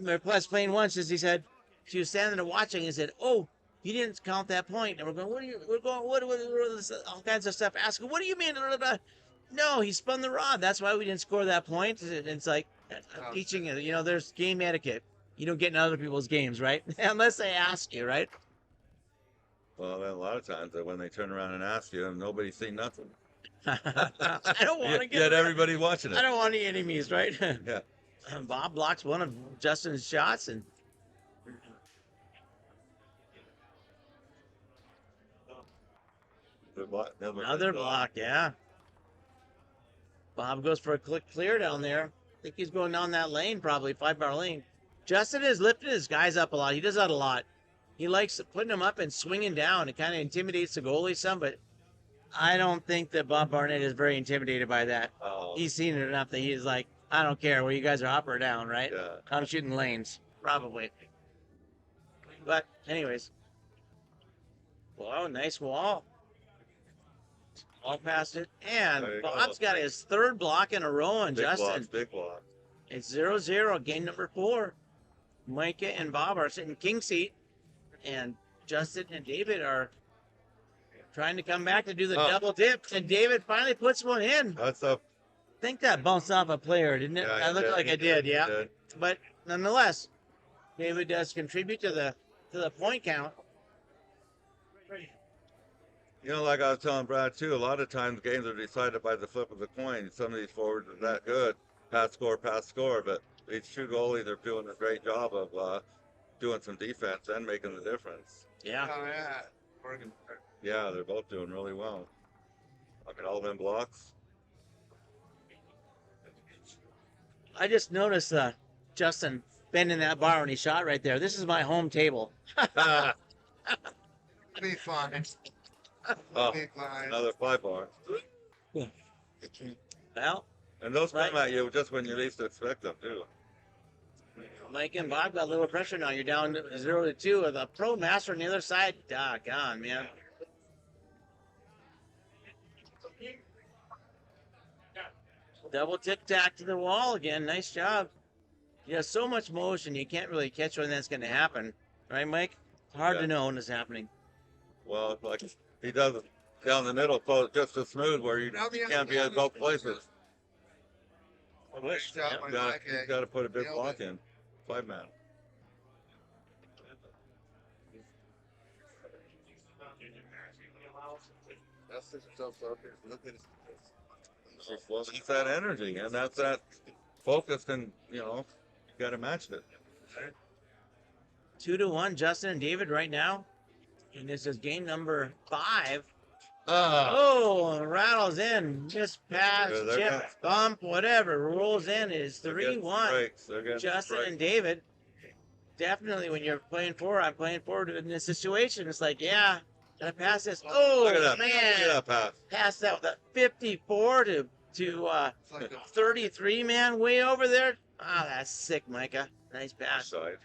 A: my plus playing once, as he said, she was standing there watching and said, "Oh, you didn't count that point." And we're going, what all kinds of stuff. Asking, "What do you mean?" No, he spun the rod. That's why we didn't score that point. It's like teaching it. You know, there's game etiquette. You don't get in other people's games, right? Unless they ask you, right?
B: Well, a lot of times when they turn around and ask you, and nobody's seen nothing.
A: I don't want to get.
B: Yet everybody's watching it.
A: I don't want any enemies, right?
B: Yeah.
A: Bob blocks one of Justin's shots, and another block. Yeah. Bob goes for a click clear down there. I think he's going down that lane, probably 5-bar lane. Justin has lifted his guys up a lot. He does that a lot. He likes putting them up and swinging down. It kind of intimidates the goalie some, but I don't think that Bob Barnett is very intimidated by that.
B: Oh.
A: He's seen it enough that he's like, I don't care where you guys are up or down, right?
B: Yeah.
A: I'm shooting lanes, probably. But anyways. Whoa, nice wall. All past it. And Bob's got his third block in a row on Justin.
B: Big blocks.
A: It's 0-0, game number 4. Micah and Bob are sitting king seat. And Justin and David are trying to come back to do the double dip. And David finally puts one in.
B: That's up.
A: I think that bounced off a player, didn't it?
B: Yeah,
A: That looked like it did, yeah.
B: Did.
A: But nonetheless, David does contribute to the point count.
B: You know, like I was telling Brad too, a lot of times games are decided by the flip of the coin. Some of these forwards are that good, pass score, but these two goalies are doing a great job of doing some defense and making the difference.
A: Yeah.
C: Oh, yeah.
B: Yeah, they're both doing really well. I mean, all them blocks.
A: I just noticed Justin bending that bar when he shot right there. This is my home table.
C: Be fine.
B: Oh,
C: Be fine.
B: another 5-bar.
A: Well,
B: And those
A: Right.
B: come at you just when you least expect them too.
A: Mike and Bob got a little pressure now. You're down 0-2 with a pro master on the other side. Doggone, man. Double tic-tac to the wall again. Nice job. He has so much motion, you can't really catch when that's going to happen. Right, Mike? It's hard to know when it's happening.
B: Well, it's like he does it down the middle, so it's just as smooth where you can't be at both places.
C: Good job,
A: Yep.
C: my
B: He's
C: Micah.
B: got to put a big
C: Nailed
B: block
C: it.
B: in. 5-man.
C: That's just so focused. Look at his.
B: Well, it's that energy, and that's that focus, and you got to match it.
A: 2-1, Justin and David right now. And this is game number 5.
B: Ah,
A: Oh, rattles in. Just pass,
B: Yeah, they're
A: chip,
B: gonna-
A: bump, whatever. Rolls in is
B: they're getting
A: 3-1.
B: strikes. They're getting
A: Justin
B: strikes.
A: and David. Definitely when you're playing forward, I'm playing forward in this situation. It's like, yeah, gotta pass this. Oh,
B: Look at that.
A: man.
B: Look at that pass.
A: Pass that with a 54 to
C: It's like a
A: 33, man, way over there. Ah, that's sick, Micah. Nice pass.
B: Side.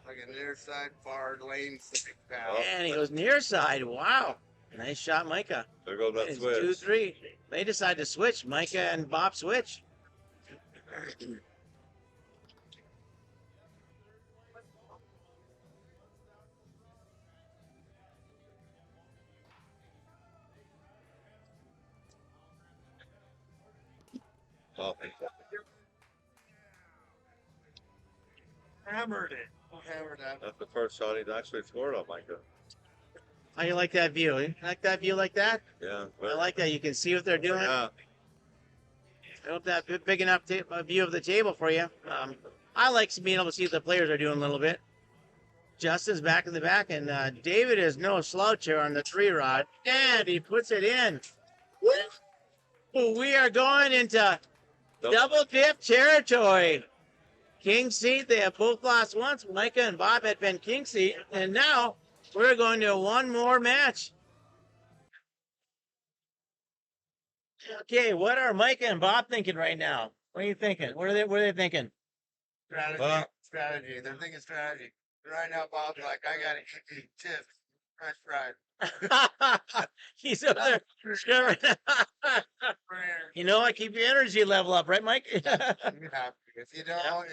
C: like a near side far lane stick
B: Oh.
C: pass.
A: And he goes near side. Wow. Nice shot, Micah.
B: There goes that
A: It's
B: switch.
A: 2-3. They decide to switch. Micah and Bob switch.
B: Oh,
C: Hammered it. Hammered that.
B: that's the first shot he's actually scored on Micah.
A: How you like that view? You like that view like that?
B: Yeah.
A: I like that. You can see what they're doing.
B: Yeah.
A: I hope that big enough view of the table for you. I like being able to see what the players are doing a little bit. Justin's back in the back, and David is no slouch here on the 3-rod. And he puts it in. We are going into double dip territory. King seat, they have both lost once. Micah and Bob had been king seat, and now we're going to one more match. Okay, what are Micah and Bob thinking right now? What are you thinking? What are they thinking?
C: Strategy. Strategy. They're thinking strategy. Right now, Bob's like, I got to eat chips. French fries.
A: He's up there. You know what? Keep your energy level up, right, Mike?
C: You have to. If you don't,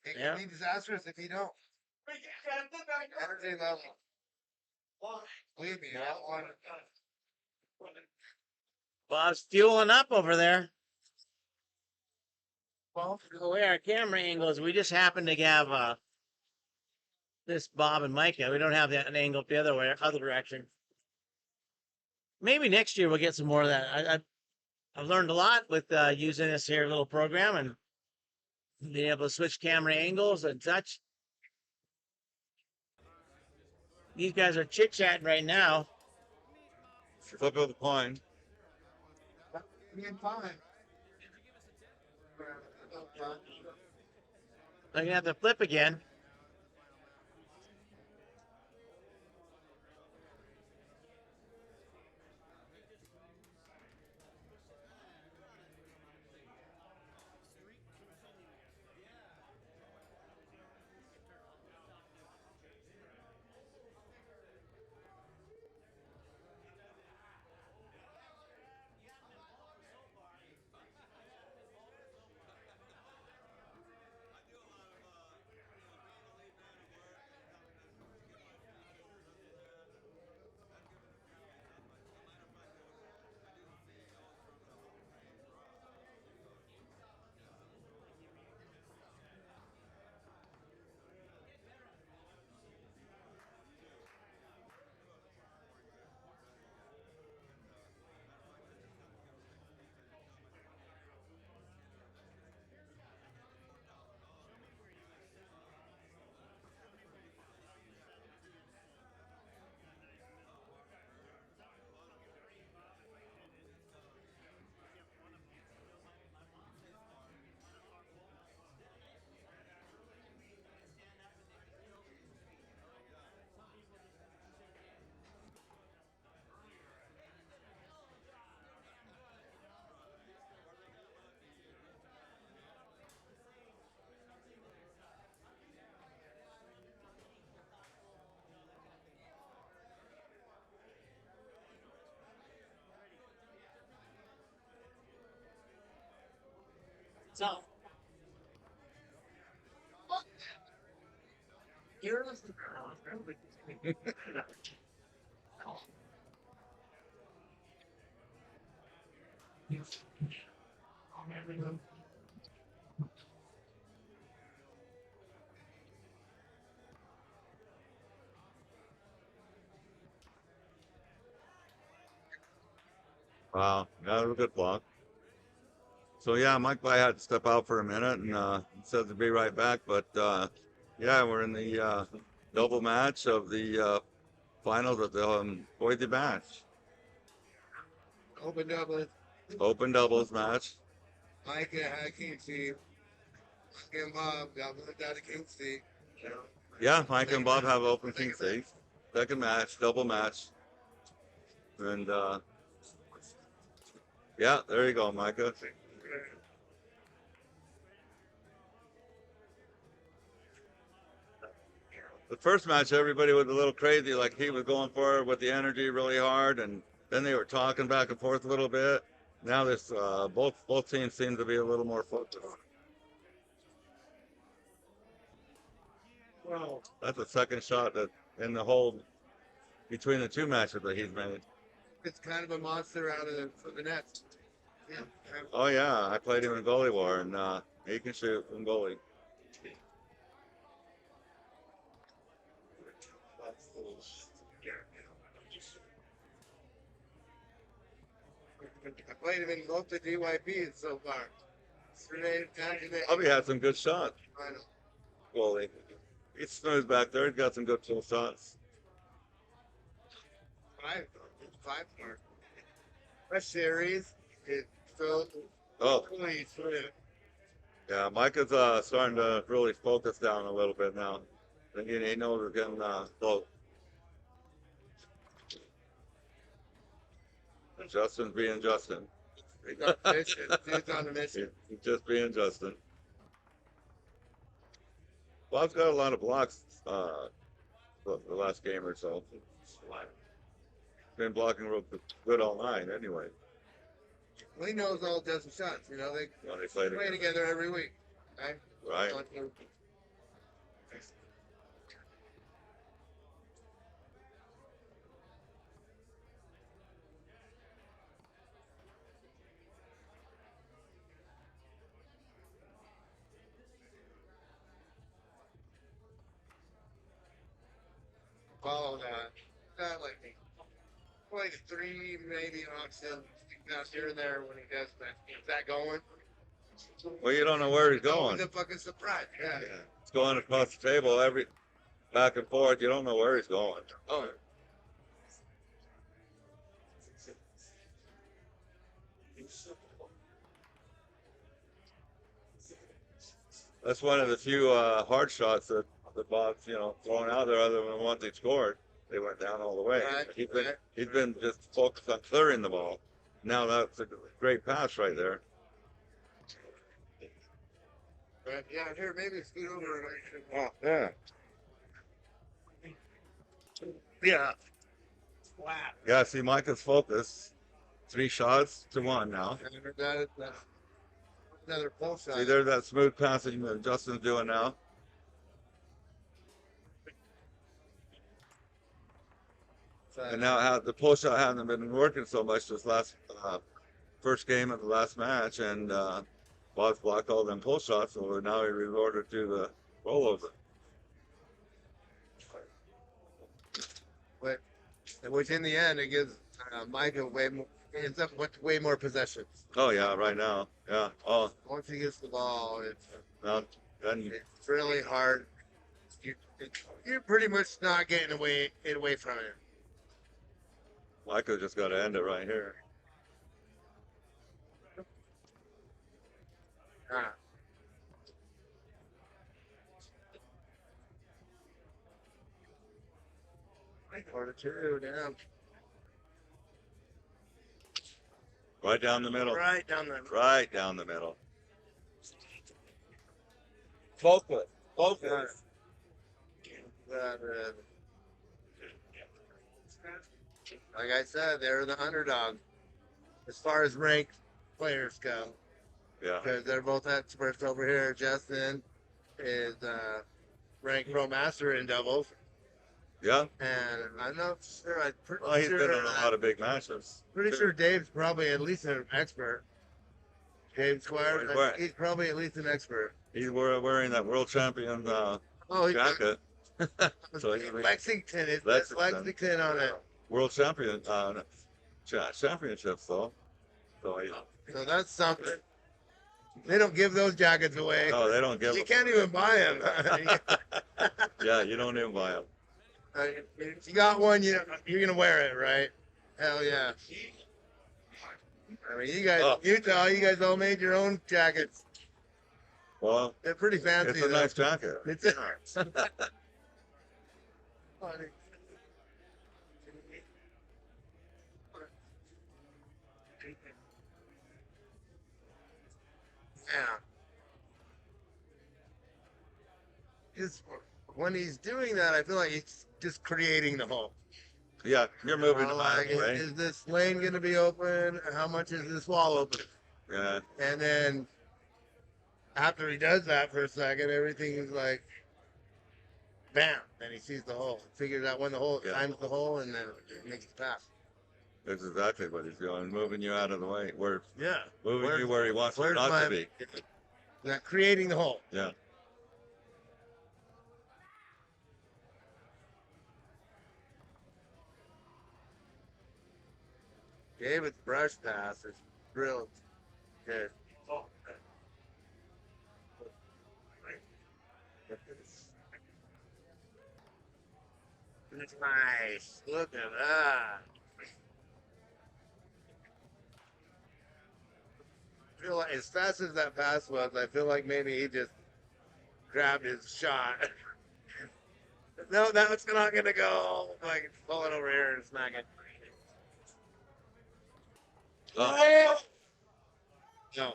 C: it can be disastrous if you don't. Energy level. Believe me, I want
A: Bob's fueling up over there.
C: well,
A: The way our camera angles, we just happen to have this Bob and Micah. We don't have an angle the other way, other direction. Maybe next year we'll get some more of that. I've learned a lot with using this here little program and being able to switch camera angles and such. These guys are chit-chatting right now.
B: Flip of the coin.
C: being fine.
A: They're gonna have to flip again. So here's the
B: Wow, that was a good block. So yeah, Mike I had to step out for a minute and said to be right back. But yeah, we're in the double match of the finals of the Boise match.
C: Open double.
B: Open doubles match.
C: Micah had king seat. Mike and Bob got moved out of king seat.
B: Yeah, Mike and Bob have open king seat. Second match, double match. And yeah, there you go, Micah. the first match, everybody was a little crazy. Like he was going for it with the energy really hard, and then they were talking back and forth a little bit. Now this both teams seem to be a little more focused.
C: Well,
B: That's the second shot that in the whole between the two matches that he's made.
C: it's kind of a monster out of the net. Yeah.
B: Oh yeah, I played him in goalie war, and he can shoot from goalie.
C: I played him in both the DYPs so far.
B: Probably had some good shots.
C: I know.
B: Goalie. He's smooth back there. He's got some good full shots.
C: Five more. My series is so
B: Oh,
C: please.
B: yeah. Micah's starting to really focus down a little bit now. I think he knows we're getting close. Justin's being Justin.
C: He's on a mission. He's on a mission.
B: He's just being Justin. Bob's got a lot of blocks the last game or so. Been blocking real good all night anyway.
C: Well, he knows all dozen shots. You know, they
B: When they play
C: play together every week. Right?
B: Right.
C: Follow that. Like three, maybe auction out here and there when he does that. Is that going?
B: Well, you don't know where he's going.
C: It's a fucking surprise. Yeah.
B: It's going across the table every back and forth. You don't know where he's going.
C: Oh.
B: That's one of the few hard shots that Bob's thrown out there, other than the ones he scored. They went down all the way.
C: Right.
B: He's been just focused on clearing the ball. Now that's a great pass right there.
C: Right. Yeah, here, maybe scoot over.
B: Oh, yeah.
C: Yeah. Wow.
B: Yeah, see Micah's focus. 3 shots to 1 now.
C: Another pull shot.
B: See, there's that smooth passing that Justin's doing now. And now the pull shot hasn't been working so much this last first game of the last match, and Bob's blocked all them pull shots, so now he resorted to the rollover.
C: But which in the end it gives Micah ends up with way more possessions.
B: Oh yeah, right now, yeah. Oh,
C: Once he gets the ball, it's
B: now then
C: really hard. You're pretty much not getting away from him.
B: Micah just got to end it right here.
C: Ah. Quarter two, down.
B: Right down the middle.
C: Right down the.
B: Right down the middle. Focus. Focus.
C: Like I said, they're the underdog as far as ranked players go.
B: Yeah.
C: Because they're both experts over here. Justin is ranked pro master in doubles.
B: Yeah.
C: And I'm not sure. I'm pretty
B: Well, he's
C: sure,
B: been in a lot of big matches.
C: pretty sure Dave's probably at least an expert. Dave Squires, he's probably at least an expert.
B: He's wearing that world champion
C: Oh,
B: jacket. So
C: Lexington is
B: Lexington.
C: Lexington on it.
B: World champion championships though. So
C: So that's something. They don't give those jackets away.
B: no, they don't give
C: You
B: them.
C: can't even buy them.
B: Yeah, you don't even buy them.
C: If you got one, you're gonna wear it, right? Hell yeah. I mean, you guys, Utah, you guys all made your own jackets.
B: Well,
C: They're pretty fancy.
B: it's a
C: though.
B: nice jacket.
C: It's yeah. when he's doing that, I feel like he's just creating the hole.
B: Yeah, you're moving them out
C: Like,
B: of the way.
C: is this lane going to be open? How much is this wall open?
B: Yeah.
C: And then after he does that for a second, everything is like, bam. Then he sees the hole, figures out when the hole, times the hole, and then makes the pass.
B: That's exactly what he's doing, moving you out of the way. Moving you
C: Where's-
B: where he wants you not to be.
C: Not creating the hole.
B: Yeah.
C: David's brush pass is real good. That's nice. Look at that. I feel like as fast as that pass was, I feel like maybe he just grabbed his shot. No, that's not gonna go. Like pull it over here and smack it.
B: Oh.
C: No.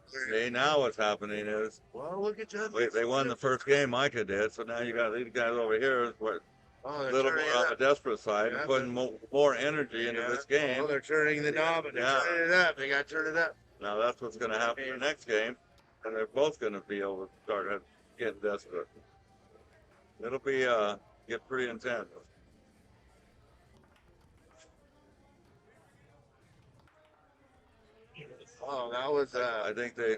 B: See, now what's happening is
C: Well, look at you.
B: they won the first game, Micah did, so now you got these guys over here what
C: Oh,
B: a
C: they're
B: little more
C: turning
B: on
C: it
B: the
C: up.
B: desperate side
C: Yeah,
B: and putting more energy into this game.
C: Oh, they're turning the knob and they're turning it up. They got to turn it up.
B: Now that's what's going to happen in the next game, and they're both going to be able to start getting desperate. It'll be get pretty intense.
C: Oh, that was
B: I think they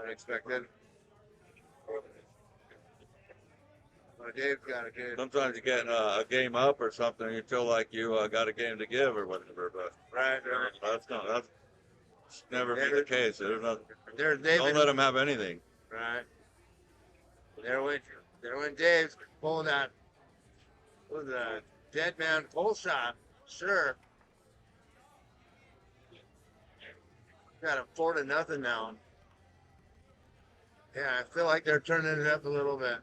C: unexpected. Oh, Dave's got a good.
B: sometimes you get a game up or something, you feel like you got a game to give or whatever, but
C: Right.
B: that's never been the case. There's nothing.
C: There's David.
B: Don't let them have anything.
C: Right. There went Dave's pulling that. What was a dead man pull shot. Sure. Got a 4-0 now. Yeah, I feel like they're turning it up a little bit.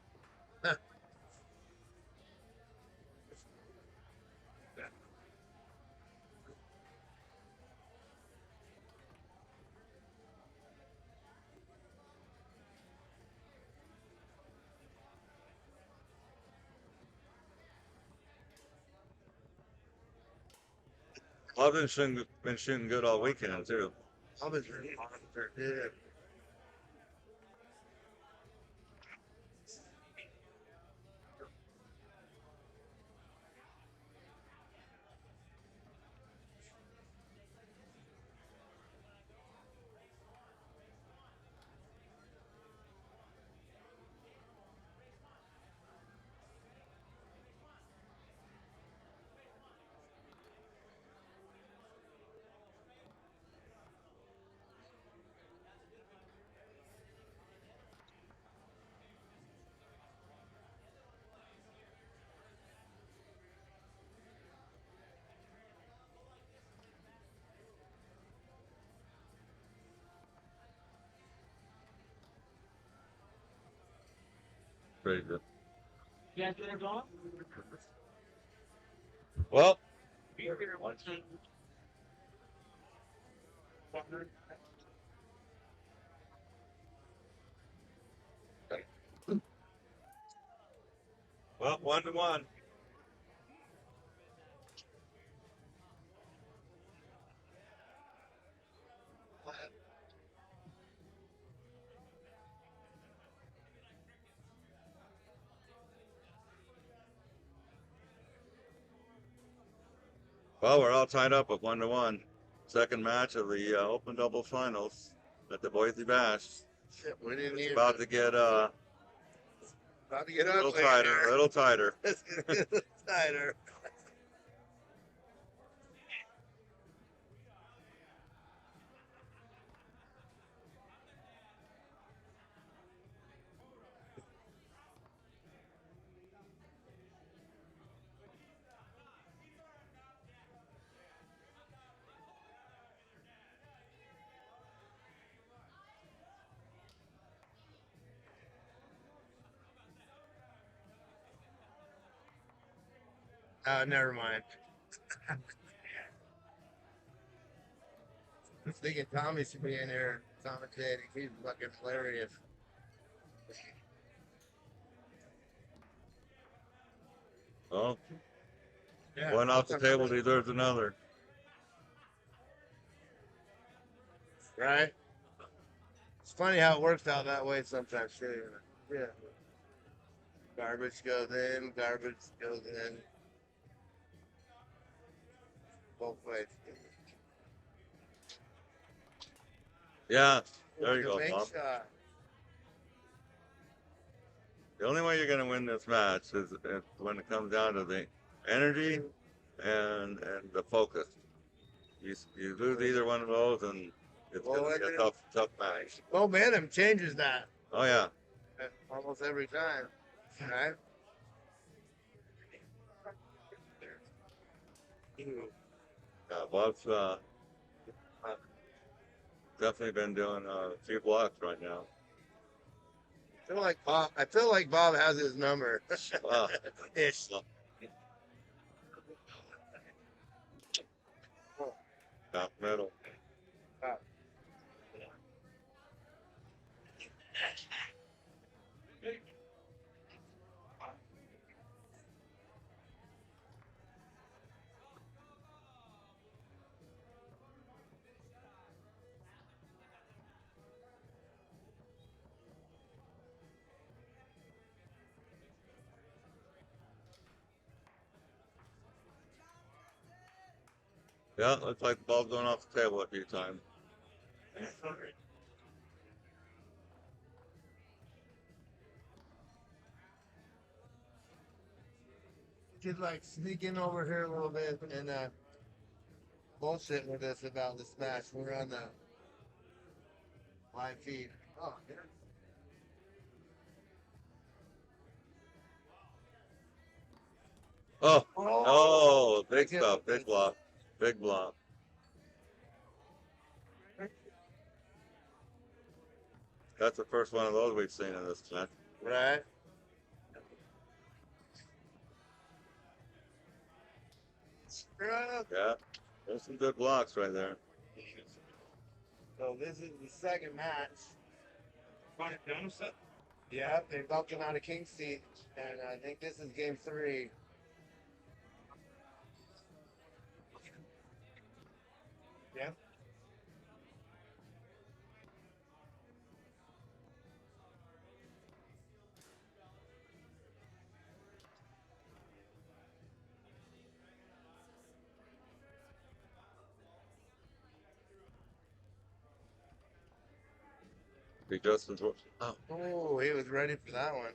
B: I've been shooting good all weekend too.
C: I was really monster, dude.
B: Pretty good.
A: You guys get it going?
B: Well, well, 1-1. Well, we're all tied up at 1-1. Second match of the Open Doubles Finals at the Boise Bash.
C: Shit, we didn't need
B: About to get
C: about to get
B: a little
C: ugly.
B: tighter, a little tighter.
C: It's gonna get a little tighter. Never mind. I was thinking Tommy should be in there commentating. He's fucking hilarious.
B: Well,
C: Yeah.
B: one off the table deserves another.
C: Right? It's funny how it works out that way sometimes, too. Yeah. Garbage goes in, garbage goes in. Both ways.
B: Yeah, there you
C: The
B: go,
C: main
B: Bob.
C: shot.
B: The only way you're going to win this match is when it comes down to the energy and the focus. You lose either one of those, and it's going to be a tough match.
C: Momentum changes that
B: Oh yeah.
C: almost every time. Right?
B: Yeah, Bob's definitely been doing a few blocks right now.
C: I feel like Bob has his number.
B: Wow.
C: Ish.
B: Top middle. Yeah, looks like the ball's going off the table a few times.
C: Could like sneak in over here a little bit and bullshit with us about this match. We're on the live feed. Oh, yeah.
B: Oh, big stuff, big block, big block. That's the first one of those we've seen in this match.
C: Right.
B: Yeah, there's some good blocks right there.
C: So this is the second match. Yeah, they bumped him out of King's seat, and I think this is game 3. Yeah.
B: He just was. Oh,
C: Oh, he was ready for that one.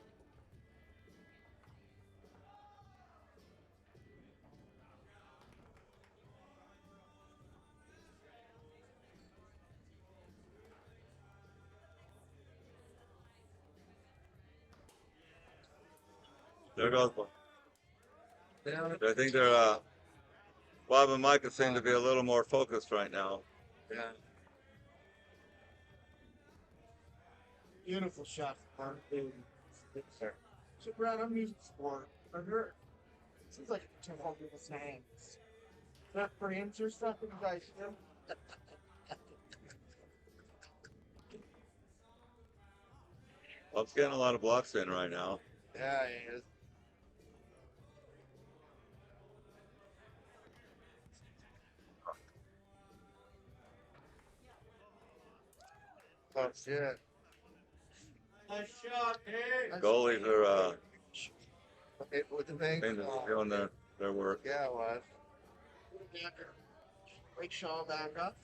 B: there goes one.
C: Yeah.
B: I think they're Bob and Micah seem to be a little more focused right now.
C: Yeah. Beautiful shot from Sir.
D: So, Brad, I'm using sport. I heard. Seems like it's in all people's hands. Is that frames or stuff that you guys do?
B: Bob's getting a lot of blocks in right now.
C: Yeah, he is. Oh shit.
D: Nice shot, hey.
B: Goalies are
C: With the thing.
B: doing their work.
C: Yeah, it was.
D: Wake Shaw back up.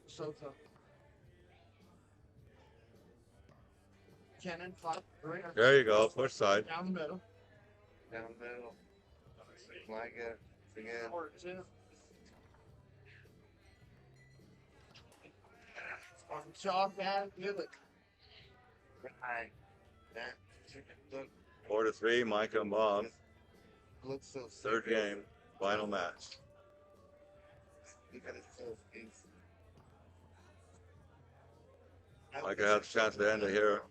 D: So, Cannon, five,
B: There you go, push side.
D: down the middle.
C: Down the middle. Micah again.
D: Or two. On Shaw, bad, good.
C: Right. That look
B: 4-3, Micah and Bob.
C: looks so
B: Third game, final match.
C: Look at his face.
B: Micah has a chance to end it here.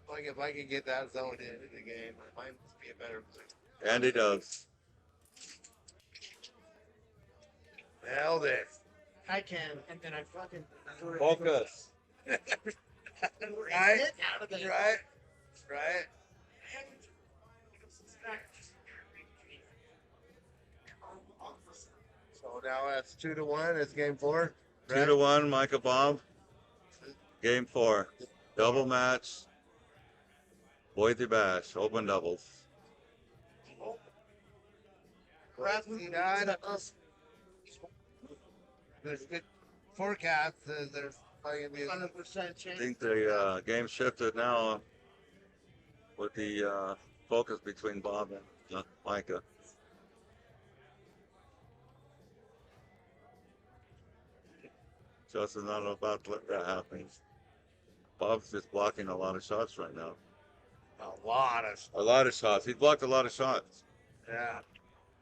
C: Like if I could get that zone in the game, it might be a better position.
B: And he does.
C: Nailed it.
D: I can, and then I fucking
B: Focus.
C: Right?
D: Get out of there.
C: Right? Right? So now that's 2-1. It's game 4.
B: 2-1, Micah Bob. Game 4. Double match. Boise Bash. Open doubles.
C: There's good forecast. There's probably gonna be
D: 100%
B: I
D: chance.
B: think the game shifted now with the focus between Bob and Micah. Justin's not about to let that happen. Bob's just blocking a lot of shots right now.
C: a lot of
B: A lot of shots. He's blocked a lot of shots.
C: yeah,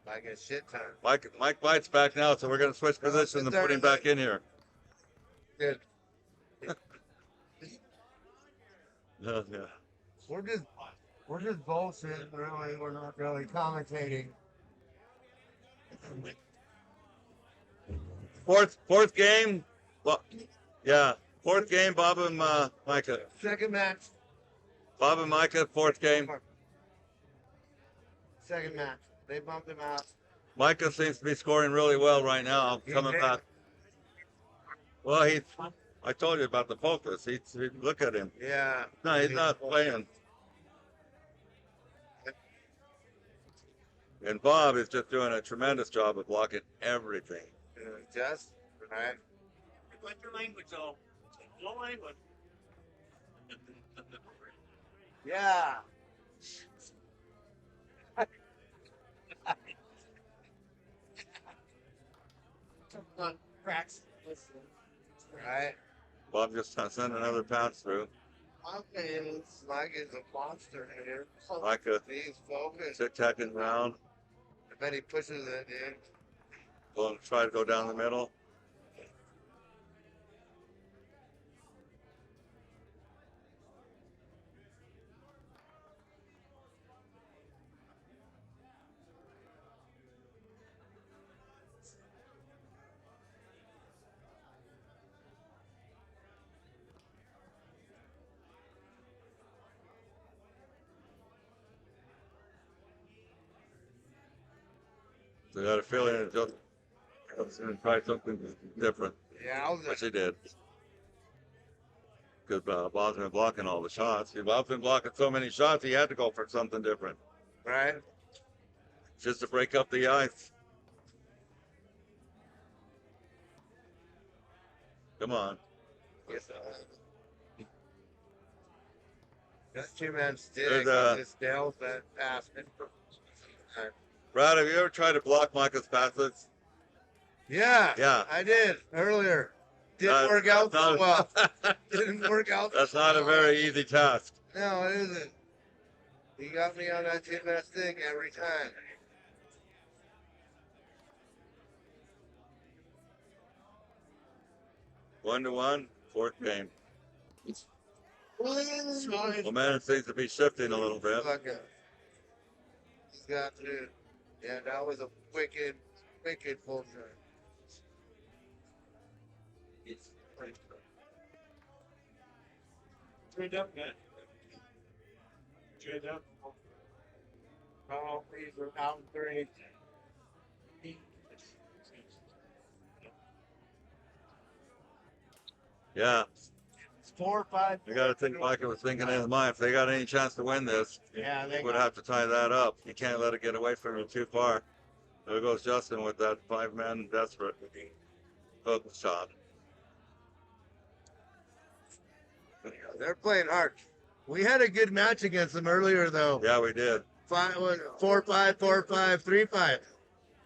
C: like a shit ton.
B: Mike White's back now, so we're going to switch positions and put him back in here.
C: Good.
B: Yeah.
C: We're just bullshitting. Really, we're not really commentating.
B: Fourth game. Well, yeah. Fourth game, Bob and Micah.
C: Second match.
B: Bob and Micah, fourth game.
C: Second match. They bumped him out.
B: Micah seems to be scoring really well right now, coming back. Well, I told you about the focus. Look at him.
C: Yeah.
B: No, he's not playing. And Bob is just doing a tremendous job of blocking everything.
C: Just right.
A: What's your language, though? No language.
C: Yeah.
D: Cracks.
C: Right.
B: Bob just sent another pass through.
C: Okay, it's like it's a monster here.
B: Micah
C: He's focused.
B: tic-tacking around.
C: I bet he pushes it, dude.
B: Going to try to go down the middle. So I got a feeling it's just going to try something different,
C: Yeah, I was
B: which he did. Because Bob's been blocking all the shots. Bob's been blocking so many shots, he had to go for something different.
C: right.
B: Just to break up the ice. Come on.
C: Yes, That's 2-man stick.
B: There's
C: Just nails that pass.
B: Brad, have you ever tried to block Micah's passes?
C: Yeah.
B: Yeah.
C: I did earlier. Didn't work out so well. Didn't work out.
B: That's not a very easy task.
C: No, it isn't. He got me on that 2-man stick every time.
B: One to one, fourth game.
C: Well,
B: Momentum seems to be shifting a little bit.
C: He's got to. Yeah, that was a wicked full turn.
D: Trade up, man. Trade up. Oh, these are out 3.
B: Yeah,
C: It's 4 or 5.
B: you got to think Micah was thinking in his mind, if they got any chance to win this,
C: Yeah,
B: they would have to tie that up. You can't let it get away from him too far. There goes Justin with that 5-man desperate hook shot.
C: They're playing hard. We had a good match against them earlier, though.
B: Yeah, we did.
C: 4-5, 4-5, 3-5.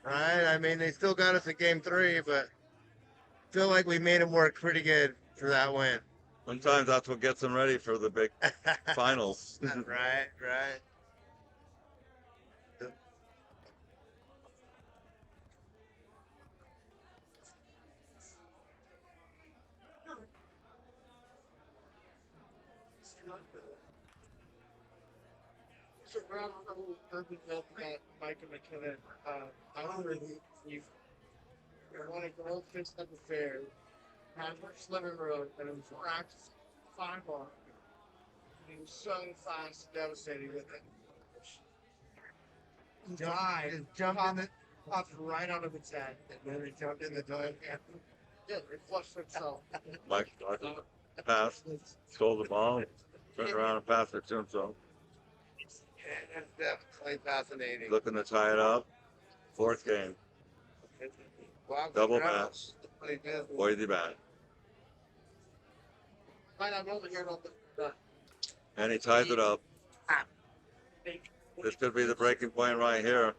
C: Right? I mean, they still got us in game 3, but I feel like we made them work pretty good for that win.
B: Sometimes that's what gets them ready for the big finals.
C: Right.
D: So, Brad, I'm about Micah Mckinnon. I wonder if you're one of Goldfish at the fair, Patrick's living room, and it was practice 5-on. He was so fast, devastating with it. He died.
C: Just
D: popped right out of its head, and then it jumped in the toilet. Yeah, it flushed itself.
B: Mike passed, stole the ball, turned around and passed it to himself.
C: And it's definitely fascinating.
B: Looking to tie it up. Fourth game.
C: Wow,
B: Double
C: congrats.
B: match. Boise bad.
D: Might not be able to hear the
B: And he ties it up. This could be the breaking point right here.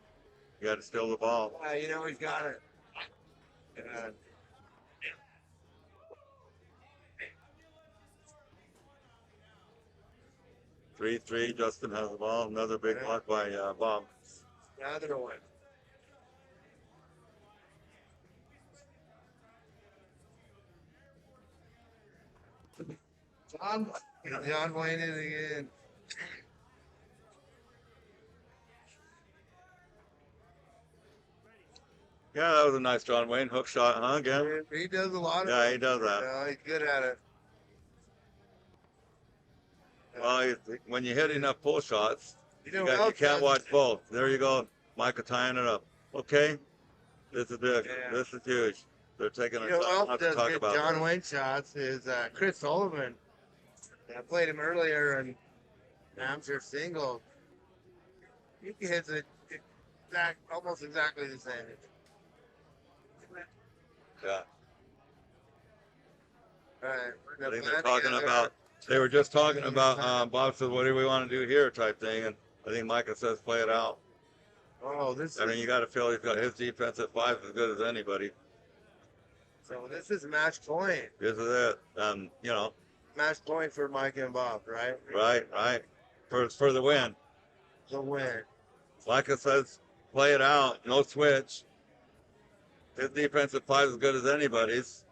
B: You got to steal the ball.
C: You know he's got it. Yeah.
B: 3-3. Justin has the ball. Another big block by Bob.
C: Another one. John Wayne it again.
B: Yeah, that was a nice John Wayne hook shot, huh? Again.
C: He does a lot of
B: Yeah,
C: it.
B: he does that.
C: No, he's good at it.
B: Well, when you hit enough pull shots,
C: You know
B: you
C: what else
B: can't
C: does-
B: watch both. There you go, Micah tying it up. Okay, this is big.
C: Yeah.
B: This is huge. They're taking
C: You
B: a
C: know who
B: shot
C: else
B: not to
C: does
B: talk
C: good
B: about.
C: John
B: that.
C: Wayne shots is Chris Sullivan. I played him earlier in amateur singles. He hits it almost exactly the same.
B: Yeah,
C: All right.
B: I think they're talking about. They were just talking about. Bob says, "What do we want to do here?" type thing, and I think Micah says, "Play it out."
C: Oh, this
B: I mean,
C: is,
B: you got to feel he's got his defense at 5 as good as anybody.
C: so this is match point.
B: This is it. You know,
C: Match point for Mike and Bob, right?
B: right, for the win.
C: The win.
B: Micah says, "Play it out, no switch." His defense at 5 is as good as anybody's.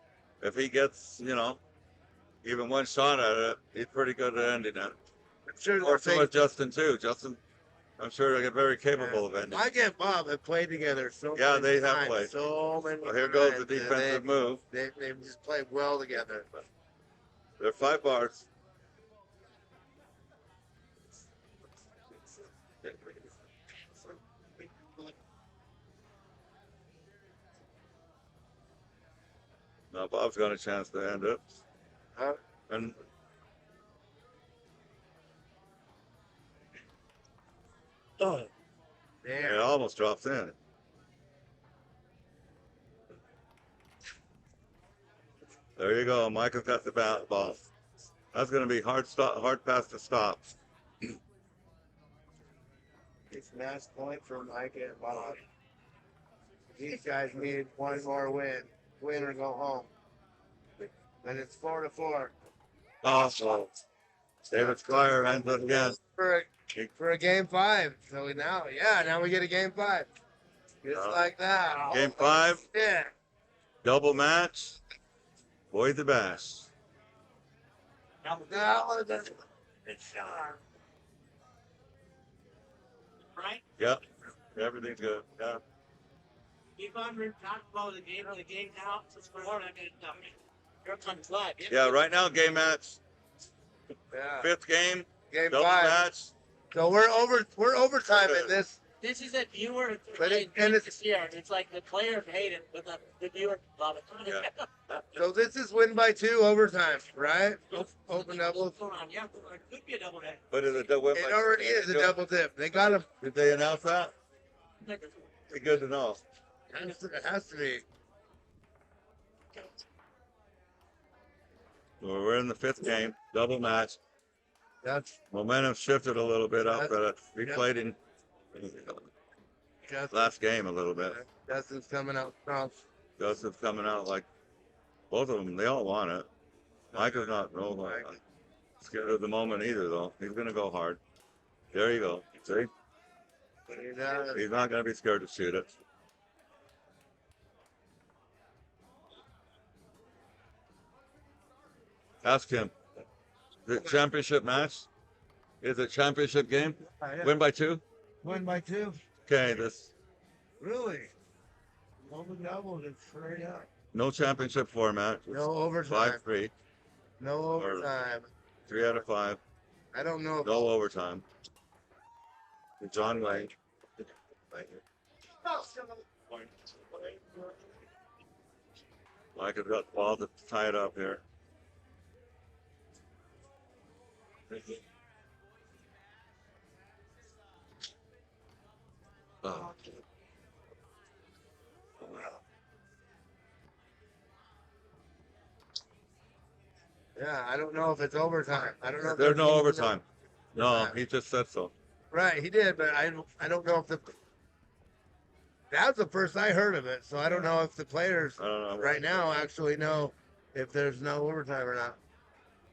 B: If he gets, even one shot at it, he's pretty good at ending it.
C: I'm sure
B: Or so
C: they'll
B: is Justin too. Justin, I'm sure they're very capable of ending.
C: Mike and Bob have played together so
B: Yeah,
C: many
B: they have
C: times.
B: played.
C: So many
B: Well, here goes the
C: times, and
B: defensive move.
C: They've just played well together.
B: They're 5 bars. Now Bob's got a chance to end it.
C: Huh?
B: And
A: Oh,
C: Yeah.
B: it almost drops in. There you go. Micah's got the ball. That's going to be hard pass to stop.
C: It's match point for Mike and Bob. These guys need one more win or go home. And it's 4-4
B: Oh, David Squires ends it again.
C: for a game 5. So now we get a game 5. Just like that.
B: Game 5,
C: Yeah.
B: double match. Boise Bash.
C: That was a good shot.
A: right?
B: Yep. Everything's good. Yeah.
A: Keep on talking about the game now. It's score. I'm going to here comes live.
B: Yeah, right now, game match.
C: Yeah.
B: 5th game,
C: Game
B: double
C: 5.
B: match.
C: So we're overtime in this.
A: This is a viewer
C: But it-
A: and
C: and it's-
A: this year. It's like the players hate it, but the viewer love it.
B: Yeah.
C: So this is win by 2 overtime, right? Open double.
A: Yeah, it could be a double header.
B: But is it double?
C: It already is a double dip. They got him.
B: Did they announce that? Be good to know.
C: It has to be.
B: Well, we're in the 5th game, double match.
C: That's
B: Momentum shifted a little bit up, but we
C: Yeah.
B: played in
C: Justin.
B: last game a little bit.
C: Justin's coming out strong.
B: Joseph's coming out like both of them. They all want it. Micah's not real scared of the moment either, though. He's going to go hard. There you go. See? He's not going to be scared to shoot it. Ask him. The championship match? Is it championship game? Win by 2?
C: Win by 2.
B: Okay, this
C: Really? Double it's straight up.
B: no championship format.
C: No overtime.
B: 5-3.
C: No overtime.
B: 3 out of 5.
C: I don't know if
B: No overtime. John Wayne. Micah's got the ball to tie it up here. Oh.
C: Yeah, I don't know if it's overtime. I don't know. If
B: There's no overtime. No, he just said so.
C: Right, he did, but I don't know if the. That's the first I heard of it, so I don't know if the players
B: I don't know.
C: right now actually know if there's no overtime or not.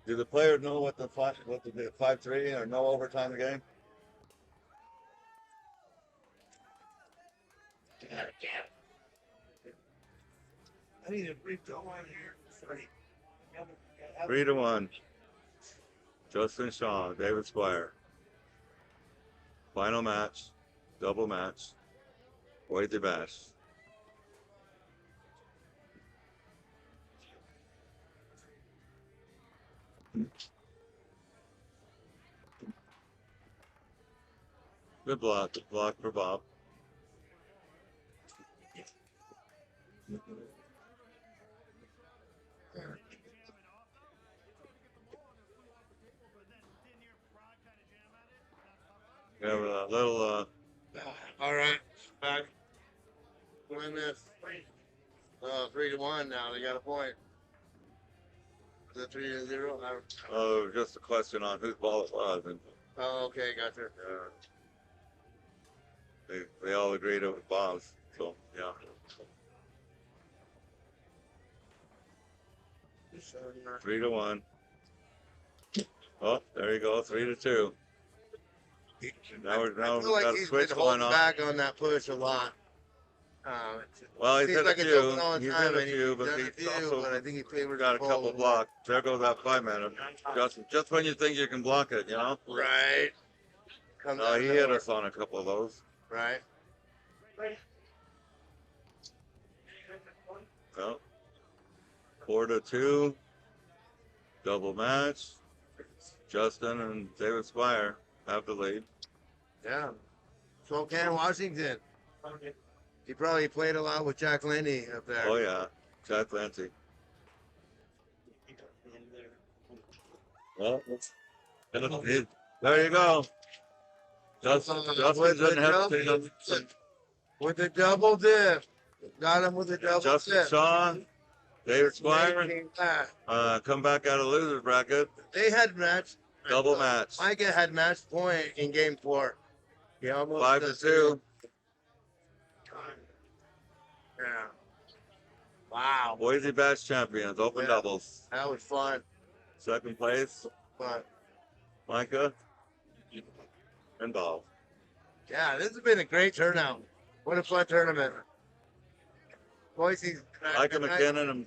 B: Do the players know what the 5-3 or no overtime game?
D: I need a brief go on here.
B: 3-1. Justin Shaw, David Squire. Final match, double match. Boise Bash. Good block for Bob. We have a little
C: All right, back. Win this. 3-1 now. They got a point. Is it 3-0?
B: just a question on whose ball it was, and
C: Oh, okay, gotcha.
B: they all agreed it was Bob's. So yeah.
C: So,
B: 3-1. Oh, there you go. 3-2. Now
C: I
B: we
C: feel like
B: got a
C: he's
B: switch
C: been
B: going
C: holding
B: on.
C: back on that push a lot.
B: Well, he's
C: seems
B: hit
C: like
B: a
C: it's
B: few.
C: open all the
B: He's
C: time,
B: hit a
C: and
B: few,
C: he's
B: but
C: done a
B: he's
C: few,
B: also
C: but I think he favored
B: got a
C: the
B: couple
C: pole.
B: blocks. There goes that 5-man. Just when you think you can block it, you know.
C: Right. Comes
B: No,
C: out
B: he
C: of
B: hit
C: nowhere.
B: us on a couple of those.
C: Right.
B: Well, 4-2. Double match. Justin and David Squire have the lead.
C: Yeah. Spokane, Washington. He probably played a lot with Jack Lindy up there.
B: Oh yeah, Jack Lancy. Well, there you go. Justin didn't hesitate.
C: With the double dip. Got him with the double
B: Justin
C: dip.
B: Shaw, David Squire,
C: Making that.
B: come back out of loser's bracket.
C: They had match.
B: Double match.
C: Micah had match point in game 4. He almost
B: 5-2.
C: Yeah. Wow.
B: Boise Bash champions, open
C: Yeah.
B: doubles.
C: That was fun.
B: Second place,
C: But
B: Micah and Bob.
C: yeah, this has been a great turnout. What a fun tournament. Boise's
B: Micah Mckinnon and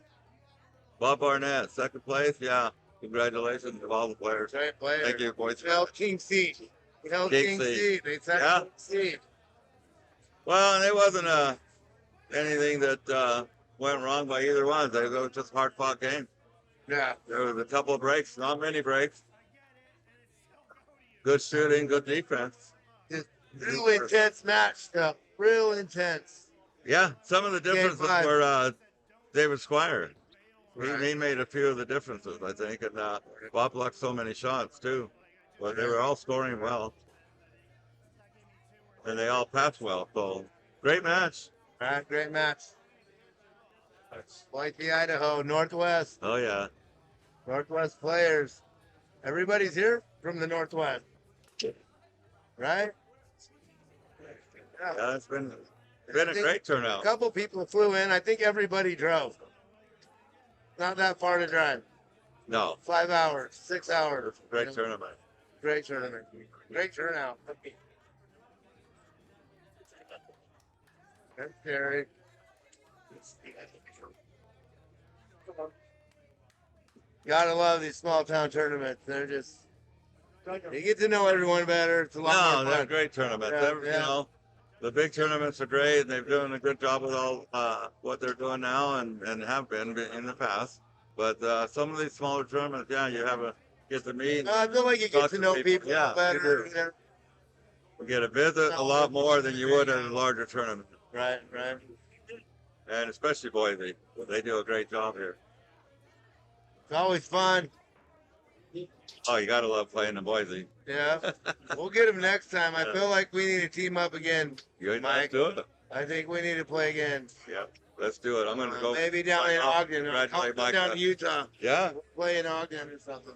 B: Bob Barnett, second place. Yeah, congratulations to all the players.
C: Great players.
B: Thank you, boys.
C: He held King seat. He held
B: King
C: King
B: seat.
C: seat. They sat
B: Yeah.
C: King seat.
B: Well, and it wasn't anything that went wrong by either one. It was just a hard-fought game.
C: Yeah.
B: There was a couple of breaks, not many breaks. Good shooting, good defense.
C: Real intense match stuff. Real intense.
B: Yeah, some of the differences
C: five.
B: were David Squire.
C: Right.
B: He made a few of the differences, I think, and Bob blocked so many shots too. But they were all scoring well, and they all passed well. So great match.
C: All right, great match. Boise, Idaho, Northwest.
B: Oh yeah,
C: Northwest players. Everybody's here from the Northwest. Right?
B: yeah, it's been a great
C: A
B: turnout.
C: couple people flew in. I think everybody drove. Not that far to drive.
B: No,
C: 5 hours, 6 hours.
B: great tournament.
C: Great tournament. Great turnout. That's scary. Gotta love these small town tournaments. They're just, you get to know everyone better. It's a lot
B: No,
C: more
B: they're
C: fun.
B: great tournaments.
C: Yeah,
B: You
C: yeah.
B: know, the big tournaments are great. They're doing a good job with all what they're doing now and have been in the past. But some of these smaller tournaments, yeah, you get to meet.
C: I feel like you get
B: Talk
C: to
B: to
C: know
B: people.
C: people
B: Yeah,
C: better.
B: you do. You get to visit a lot more than you would at a larger tournament.
C: Right, right.
B: and especially Boise. They do a great job here.
C: It's always fun.
B: Oh, you gotta love playing in Boise.
C: Yeah. We'll get him next time. I feel like we need to team up again.
B: Let's
C: Mike.
B: do it.
C: I think we need to play again.
B: Yeah, let's do it. I'm gonna go.
C: Maybe down in Ogden. Or
B: Congratulate
C: go
B: Micah.
C: down to Utah.
B: Yeah.
C: Play in Ogden or something.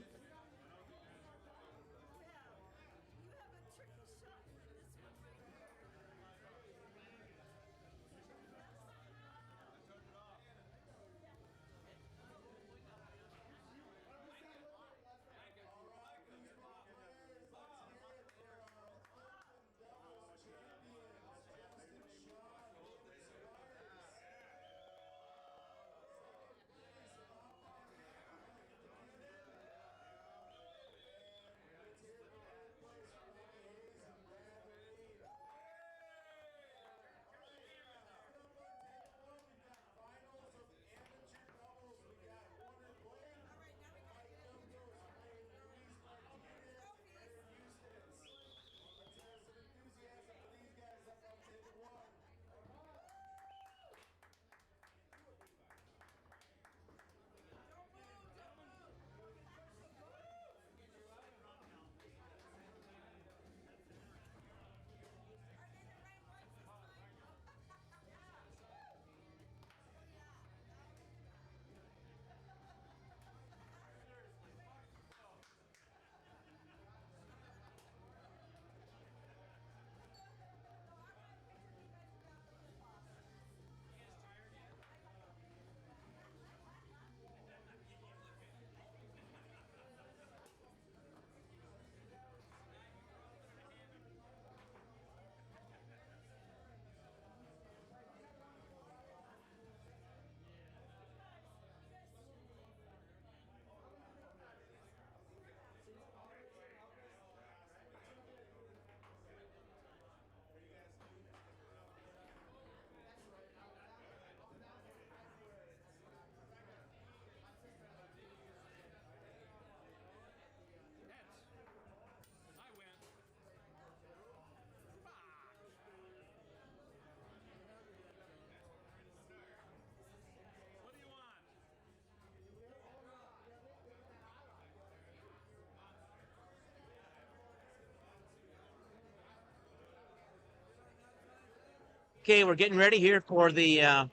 A: Okay, we're getting ready here for the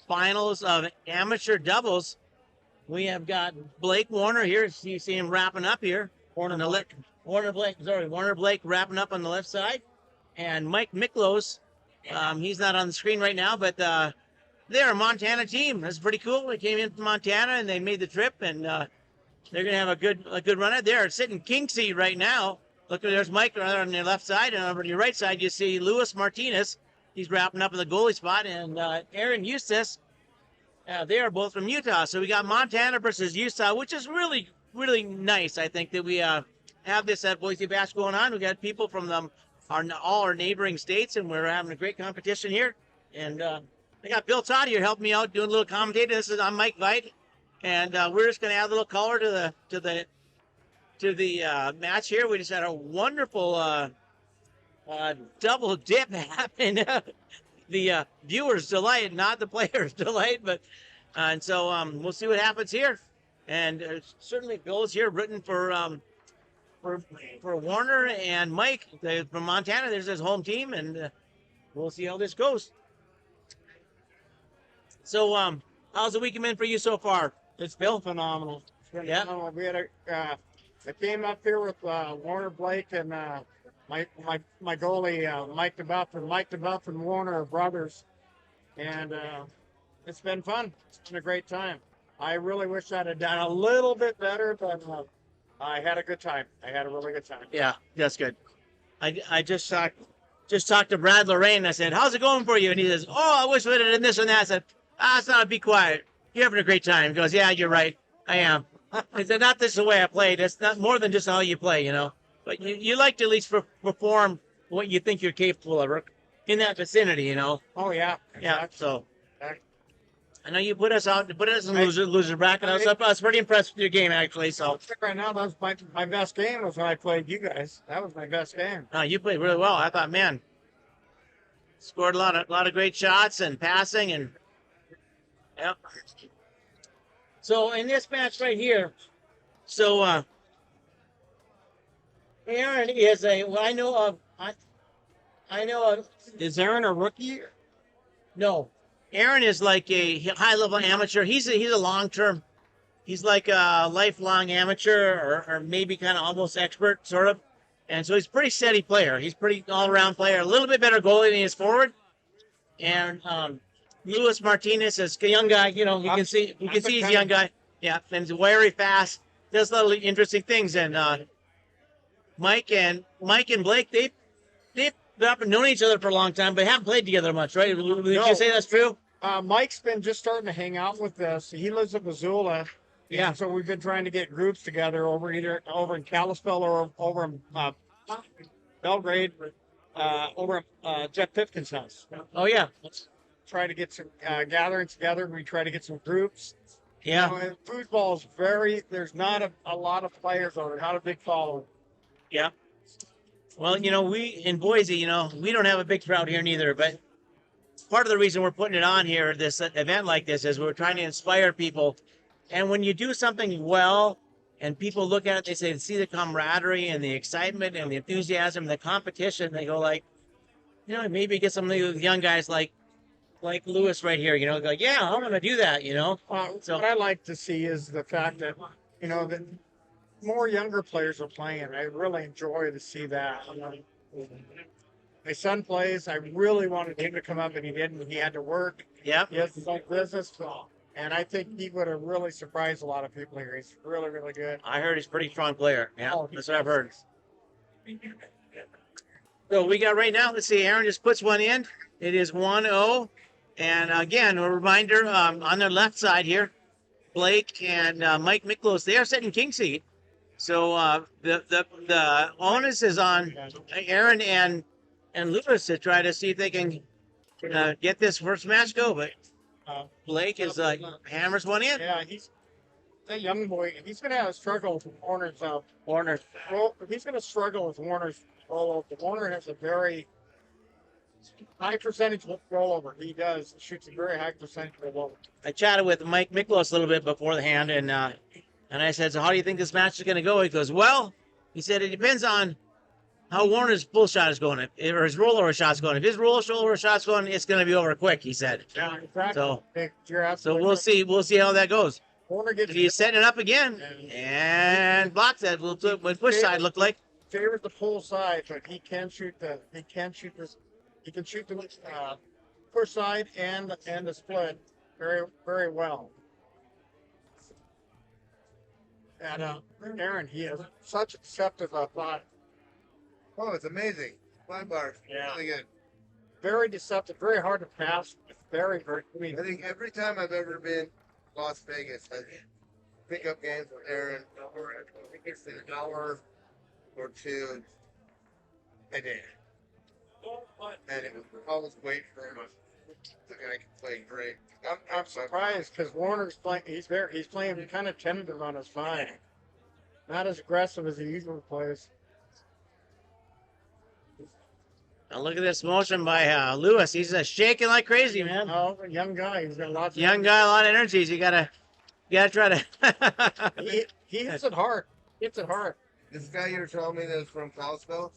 A: finals of amateur doubles. We have got Blake Warner here. You see him wrapping up here. Warner Blake wrapping up on the left side. And Mike Miklos, he's not on the screen right now, but they're a Montana team. That's pretty cool. They came in from Montana and they made the trip, and they're going to have a good run out there. Sitting king seat right now. Look, there's Mike right on your left side, and over on your right side, you see Luis Martinez. He's wrapping up in the goalie spot, and Erin Eustance. They are both from Utah. So we got Montana versus Utah, which is really, really nice. I think that we have this at Boise Bash going on. We got people from all our neighboring states, and we're having a great competition here. And I got Bill Todd here helping me out doing a little commentating. I'm Mike Veit, and we're just going to add a little color to the match here. We just had a wonderful double dip happen. The viewers' delight, not the players' delight, but and so we'll see what happens here. And certainly Bill's here written for Warner and Mike from Montana. There's his home team, and we'll see how this goes. So how's the week been for you so far?
D: It's been phenomenal.
A: Yeah.
D: We had I came up here with Warner Blake and my goalie Mike DeBuff and Warner are brothers, and it's been fun. It's been a great time. I really wish I'd have done a little bit better, but I had a good time. I had a really good time.
A: Yeah, that's good. I just talked to Brad Lorraine. I said, "How's it going for you?" And he says, "Oh, I wish we'd have done this and that." I said, "It's not. Be quiet. You're having a great time." He goes, "Yeah, you're right. I am." I said, "Not this is the way I played. It's not more than just how you play, you know. But you like to at least perform what you think you're capable of, or in that vicinity, you know."
D: Oh yeah.
A: Yeah.
D: Exactly.
A: So
D: Exactly.
A: I know you put us in loser bracket. I was pretty impressed with your game actually. So
D: Right now, that's my best game was when I played you guys. That was my best game.
A: you played really well. I thought, man, scored a lot of great shots and passing, and Yep. So in this match right here, so Erin is I know of. I know of.
D: Is Erin a rookie?
A: No, Erin is like a high level amateur. He's a long term. He's like a lifelong amateur, or maybe kind of almost expert, sort of. And so he's a pretty steady player. He's pretty all around player. A little bit better goalie than he is forward. And Luis Martinez is a young guy. You know, we can see he's a young guy. Yeah, and he's very fast. Does little interesting things. And Mike and Blake, they've known each other for a long time, but haven't played together much, right? Would you say that's true?
D: Mike's been just starting to hang out with us. He lives in Missoula.
A: Yeah.
D: And so we've been trying to get groups together either over in Kalispell or over in Belgrade, over at Jeff Pipkin's house.
A: Oh yeah,
D: Let's try to get some gatherings together. We try to get some groups.
A: yeah.
D: You know, and foosball is there's not a lot of players or not a big following.
A: Yeah. Well, you know, we in Boise, you know, we don't have a big crowd here neither, but part of the reason we're putting it on here, this event like this, is we're trying to inspire people. And when you do something well and people look at it, they say, see the camaraderie and the excitement and the enthusiasm and the competition, they go like, you know, maybe get some of the young guys like Lewis right here, you know, like, yeah, I'm going to do that, you know. So
D: What I like to see is the fact that, you know, that more younger players are playing. I really enjoy to see that. My son plays. I really wanted him to come up, and he didn't. He had to work.
A: yeah.
D: He has his own business, and I think he would have really surprised a lot of people here. He's really, really good.
A: I heard he's a pretty strong player. Yeah,
D: Oh,
A: that's what I've heard. So we got right now, let's see, Erin just puts one in. It is 1-0. And again, a reminder on the left side here, Blake and Mike Miklos, they are setting king seat. So the onus is on Erin and Lewis to try to see if they can get this first match go. But Blake is hammers one in.
D: Yeah, he's that young boy. He's going to have a struggle with Warner's.
A: Warner.
D: He's going to struggle with Warner's rollover. Warner has a very high percentage rollover. He does. Shoots a very high percentage rollover.
A: I chatted with Mike Miklos a little bit before the hand, and I said, so how do you think this match is going to go? He goes, well, he said, it depends on how Warner's pull shot is going, or his rollover shot's going. If his rollover shot's going, it's going to be over quick, he said.
D: Yeah, exactly.
A: So,
D: You're
A: so
D: absolutely
A: we'll
D: right.
A: see. We'll see how that goes.
D: Warner gets
A: He's setting it up again, and blocks that. What push side looked like.
D: favors the pull side, but he can shoot the push side and the split very, very well. And Erin, he has such a deceptive thought.
C: Oh, it's amazing. 5 bars.
D: Yeah.
C: Really good.
D: Very deceptive, very hard to pass. Very, very. I mean,
C: I think every time I've ever been Las Vegas, I pick up games with Erin. I think it's an hour or two a day. And it was always wait for him. The guy can play great.
D: I'm surprised because Warner's playing. He's playing kind of tentative on his fine. Not as aggressive as he usually plays.
A: Now look at this motion by Lewis. He's shaking like crazy, man.
D: Oh, a young guy. He's got lots of
A: Young guy, a lot of energies. You gotta try to.
D: He hits it hard. Hits it hard.
C: This guy you're telling me that's from Kalispell?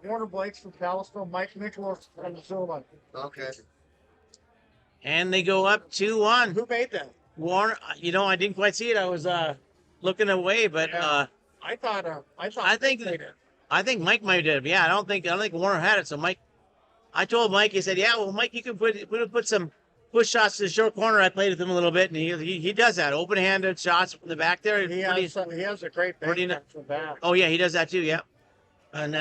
D: Warner Blake's from Kalispell. Mike Miklos from Missoula.
C: Okay.
A: And they go up 2-1.
D: Who made that?
A: Warner, you know, I didn't quite see it. I was looking away, but
D: Yeah. I
A: think Mike might have. Yeah, I don't think Warner had it. So Mike, I told Mike, he said, yeah, well, Mike, you can put some push shots to the short corner. I played with him a little bit, and he does that, open-handed shots from the back there.
D: He has a great
A: pretty
D: back from back.
A: Oh yeah, he does that too. Yeah. And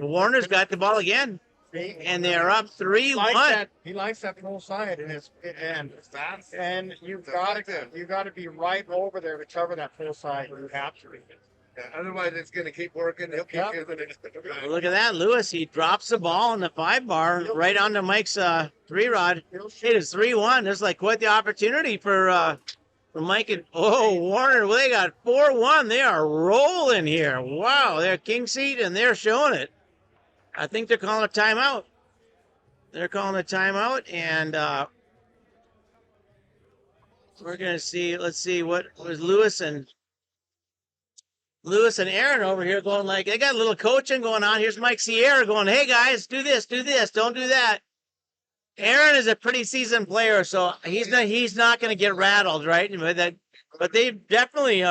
A: Warner's got the ball again, and they're up 3-1.
D: He likes that full side, and you've got to be right over there to cover that full side. You have to.
C: Yeah, otherwise, it's going to keep working. He'll keep using it.
A: Look at that, Lewis. He drops the ball on the 5-bar right onto Mike's 3-rod. It is 3-1. There's like quite the opportunity for Mike and Warner. Well, they got 4-1. They are rolling here. Wow, they're king seat and they're showing it. I think they're calling a timeout. They're calling a timeout, and We're gonna see. Let's see what was Lewis and Erin over here going like they got a little coaching going on. Here's Mike Sierra going, "Hey guys, do this, don't do that." Erin is a pretty seasoned player, so he's not going to get rattled, right? But they definitely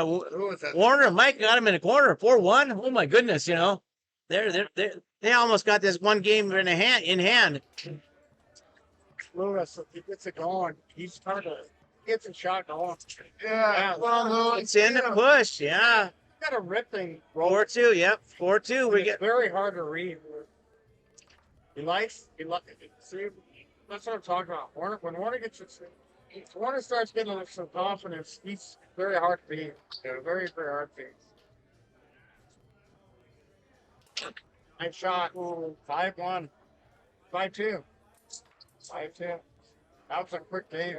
A: Warner and Mike got him in a corner, 4-1. Oh my goodness, you know, they almost got this one game in hand.
D: Lewis, if he gets it going, he's hard to get a shot going.
C: Yeah, well,
A: It's in the push, yeah.
D: Got a ripping
A: 4-2, yep, 4-2. We
D: It's
A: get
D: very hard to read. He likes. See, that's what I'm talking about. When Warner Warner starts getting some confidence, he's very hard to beat. Yeah, very, very hard to beat. Nice shot. 5-1. 5-2. 5-2. That was a quick game.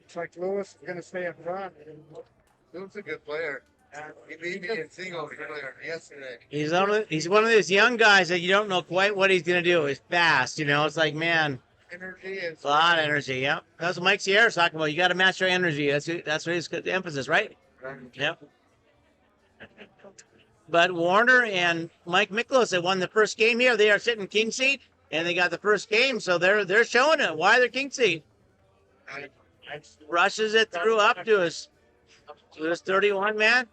D: Looks like Lewis is going to stay up front.
C: Luke's a good player. He beat me in singles yesterday.
A: he's one of those young guys that you don't know quite what he's going to do. He's fast, you know. It's like, man,
C: Energy is
A: a lot of energy. Yep, that's what Mike Sierra's talking about. You got to match your energy. That's what his emphasis, right? Yep. But Warner and Mike Miklos have won the first game here. They are sitting king seat, and they got the first game, so they're showing it. Why they're king seat? Rushes it through up to his 31 man.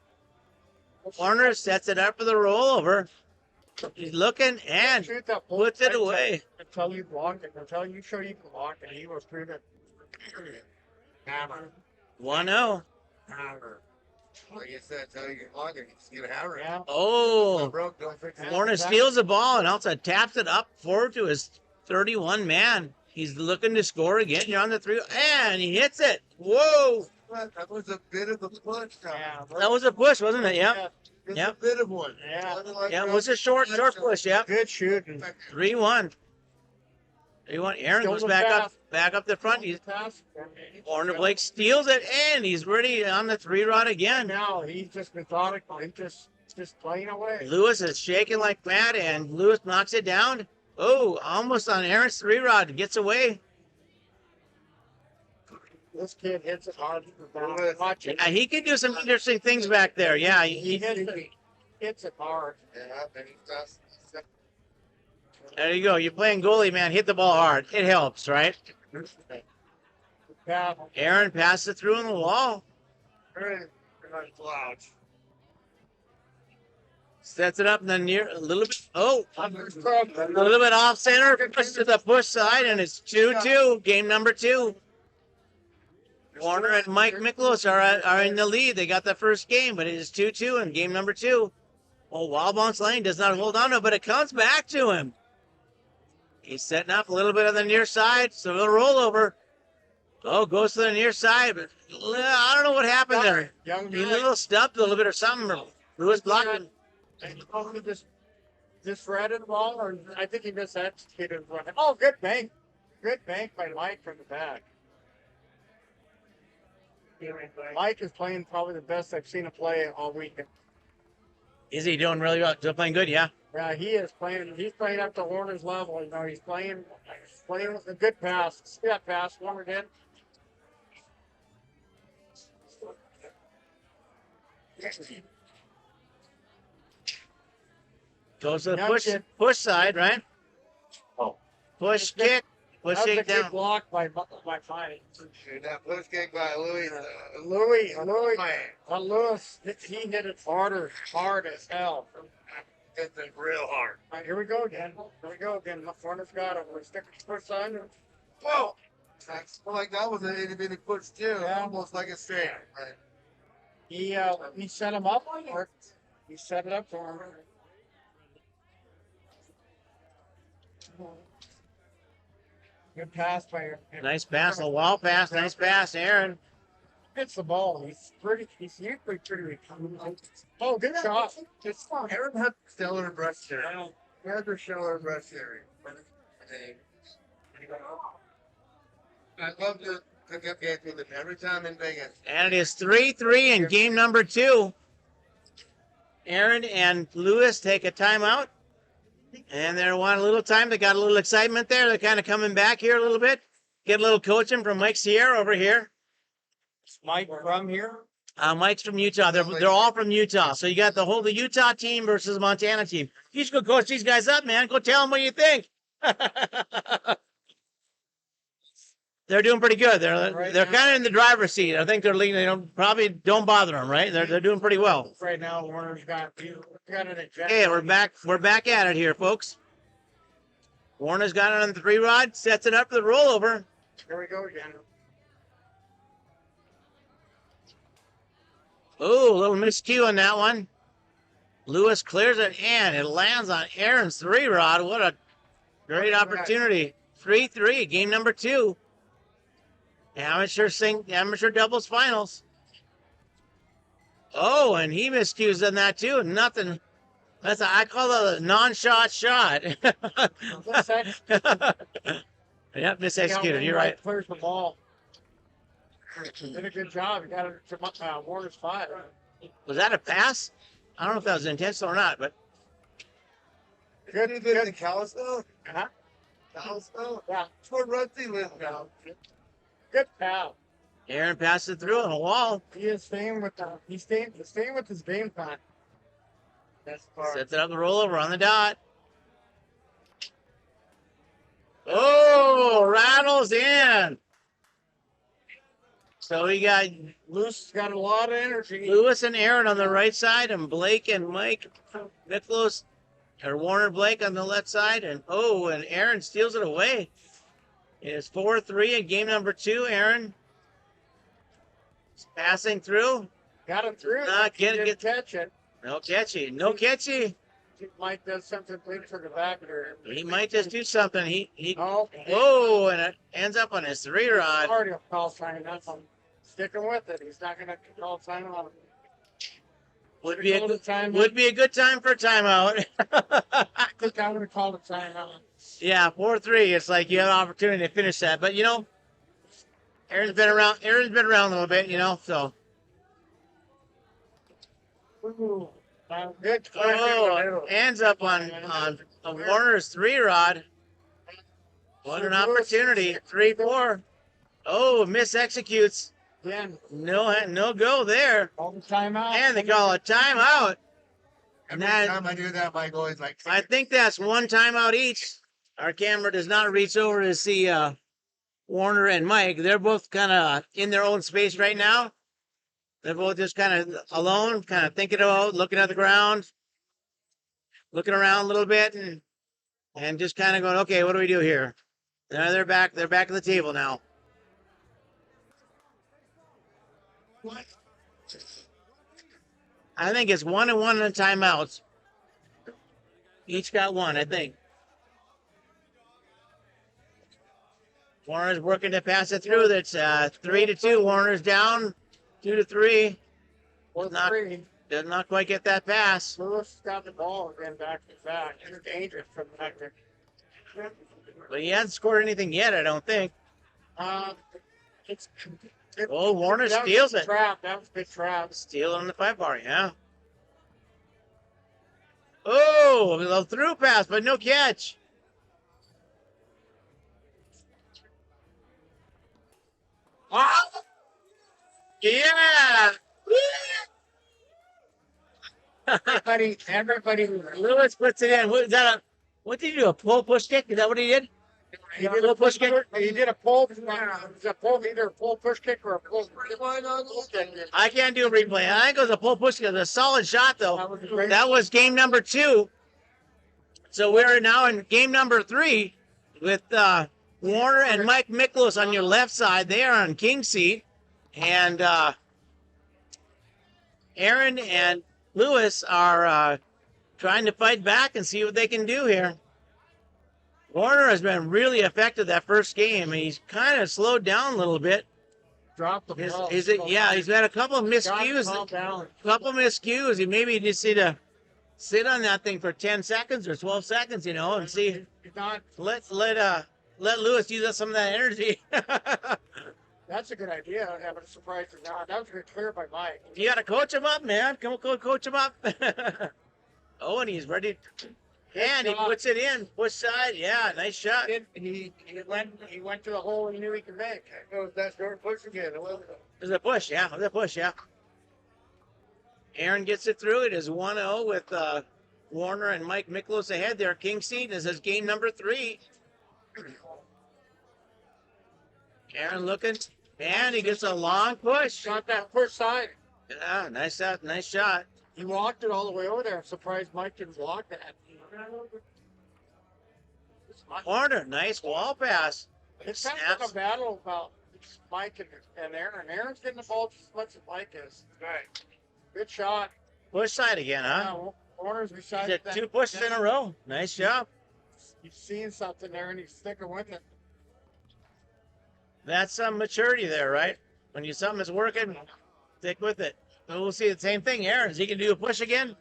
A: Warner sets it up for the rollover. He's looking and puts it away.
D: Until you block it, until you show you can block it, he was through the hammer.
A: 1-0.
C: hammer. Like you said, tell you can block it, just get a hammer.
D: Yeah.
A: Oh,
C: Broke, don't fix it.
A: Warner steals the ball and also taps it up forward to his 31 man. He's looking to score again. You're on the 3, and he hits it. Whoa.
C: That was a bit of a push.
D: Yeah.
A: That was a push, wasn't it? Yep.
C: It's
A: Yep.
C: a bit of one.
D: Yeah.
A: Yeah, it was a short push. Yep.
D: Good shooting.
A: 3-1. 3-1. Aaron
D: Still
A: goes
D: the
A: back up the front.
D: Pass.
A: Warner Blake steals it, and he's ready on the 3-rod again.
D: Now he's just methodical. He's just playing away.
A: Lewis is shaking like mad, and Lewis knocks it down. Oh, almost on Aaron's 3-rod. Gets away.
D: This kid hits it hard. Watch it.
A: Yeah, he can do some interesting things back there. Yeah,
D: He hits it hard.
C: Yeah, and he does.
A: there you go. You're playing goalie, man. Hit the ball hard. It helps, right?
D: Yeah.
A: Aaron passed it through on the wall. Sets it up in the near a little bit. Oh, a little bit off center. Push to the push side, and it's 2-2. Game number 2. Warner and Mike Miklos are in the lead. They got the first game, but it is 2-2 in game number 2. Well, Wild Bounce Lane does not hold on to it, but it comes back to him. He's setting up a little bit on the near side, so the rollover. Oh, goes to the near side, but I don't know what happened there.
D: Young
A: He a
D: guy.
A: little stumped a little bit or something. Lewis blocked him.
D: He just threaded the ball, or I think he just executed one. Oh, good bank. Good bank by Mike from the back. Mike is playing probably the best I've seen him play all weekend.
A: Is he doing really well? Still playing good, yeah.
D: Yeah, he is playing. He's playing up to Warner's level. You know, he's playing with a good pass. See that pass Warner did?
A: Goes to the
D: Young
A: push
D: kid.
A: side, right?
D: Oh.
A: Push kick. Push
D: That was a
A: kick
D: good
A: down.
D: block by Fighting.
C: That push kick by Louis.
D: Lewis, he hit it hard as hell.
C: It's real hard.
D: All right, here we go again. Warner's got it. We're sticking first on.
C: Whoa! That's like that was an itty bitty push too.
D: Yeah.
C: Almost like a straight. Right.
D: He set him up. Or he set it up for him. Good pass by
A: Nice pass, a wall pass. Nice pass, Aaron.
D: hits the ball. He's usually pretty. Oh, good shot. Just
C: Erin had stellar breast area. He had her stellar breast area. I love to pick up games with him every time in Vegas.
A: And it is 3-3 in game number 2. Erin and Lewis take a timeout. And they want a little time. They got a little excitement there. They're kind of coming back here a little bit. Get a little coaching from Mike Sierra over here.
D: Mike from here.
A: Mike's from Utah. They're all from Utah. So you got the Utah team versus Montana team. You should go coach these guys up, man. Go tell them what you think. They're doing pretty good. They're kind of in the driver's seat. I think they're leading. They probably don't bother them, right? They're doing pretty well.
D: Right now, Warner's got an eject.
A: Hey, we're back at it here, folks. Warner's got it on the 3-rod, sets it up for the rollover.
D: Here we go again.
A: Oh, a little miscue on that one. Lewis clears it, and it lands on Erin's 3-rod. What a great opportunity. 3-3, game number 2. Amateur doubles finals. Oh, and he miscues on that too. Nothing. I call it a non-shot shot. Yep, misexecuted. You're right.
D: Clears the ball. Did a good job. He got it to Warner's 5.
A: Was that a pass? I don't know if that was intentional or not, but
C: Good in Kalispell?
D: Huh?
C: Kalispell?
D: Yeah.
C: That's where Rusty lives now.
D: Good pal.
A: Erin passed it through on a wall.
D: He is staying with his game plan. That's part.
A: Sets it up the rollover on the dot. Oh, rattles in. So we got
D: Luce's got a lot of energy.
A: Lewis and Erin on the right side, and Blake and Mike Miklos, or Warner Blake on the left side. And Erin steals it away. It's 4-3 in game number 2. Erin passing through.
D: Got him through.
A: Get
D: catch it.
A: no catchy. No catchy.
D: Mike does something big for the back there.
A: He might just do something. He
D: Oh,
A: and it ends up on his 3-rod.
D: already a call sign. That's him. Sticking with it. He's not going to call sign on him.
A: Would be a good time for a timeout.
D: I think I'm going to call the sign on.
A: Yeah, 4-3. It's like you have an opportunity to finish that. But Erin's been around a little bit, so.
D: Ooh, good.
A: Ends up on Warner's 3-rod. What an opportunity. 3-4. Oh, misexecutes.
D: Again,
A: No go there.
D: all the timeout.
A: And they call a timeout.
C: Every
A: That-
C: time I do that, my goalie's like,
A: I think that's one timeout each. Our camera does not reach over to see Warner and Mike. They're both kind of in their own space right now. They're both just kind of alone, kind of thinking about, looking at the ground, looking around a little bit, and just kind of going, okay, what do we do here? They're back at the table now. I think it's 1-1 on timeouts. Each got one, I think. Warner's working to pass it through. That's 3-2. Warner's down 2-3. Does not quite get that pass.
D: Lewis got the ball again back to back. It's dangerous from back there.
A: But he hasn't scored anything yet, I don't think. Warner steals it.
D: Trap. That was a good trap.
A: Steal it on the 5-bar, yeah. Oh, a little through pass, but no catch. Yeah.
D: Everybody.
A: Lewis puts it in. What did he do? A pull push kick? Is that what he did?
D: He did a push kick. He did a pull. Either a pull push kick or a pull.
A: I can't do a replay. I think it was a pull push kick. It was a solid shot, though.
D: That was great.
A: That was game number 2. So we're now in game number 3 with Warner and Mike Miklos on your left side. They are on king seat. And Erin and Lewis are trying to fight back and see what they can do here. Warner has been really effective that first game. He's kind of slowed down a little bit.
D: Dropped the ball.
A: He's had a couple of miscues. He maybe just need to sit on that thing for 10 seconds or 12 seconds, and
D: He's not.
A: let Lewis use up some of that energy.
D: That's that's a good idea. Having a surprise or not. That was good clear by Mike.
A: You got to coach him up, man. Come on, coach him up. Oh, and he's ready. And he puts it in. Push side. Yeah, nice shot.
D: He went to the hole he knew he could make. It was that short push again. It wasn't it?
A: There's a push. Yeah, there's a push. Yeah. Erin gets it through. It is 1-0 with Warner and Mike Miklos ahead there. King seat. This is game number 3. Erin looking. And he gets a long push.
D: Got that first side.
A: Yeah, nice shot. Nice shot.
D: He walked it all the way over there. I'm surprised Mike didn't block that.
A: Warner, nice wall pass.
D: It's kind of like a battle about Mike and Erin. Erin's getting the ball just as much as Mike is. Right. Good shot.
A: Push side again, huh?
D: Yeah, Warner's beside
A: He did 2 pushes in a row. Nice job.
D: He's seeing something there and he's sticking with it.
A: That's some maturity there, right? When something is working, stick with it. And we'll see the same thing. Erin, is he going to do a push again?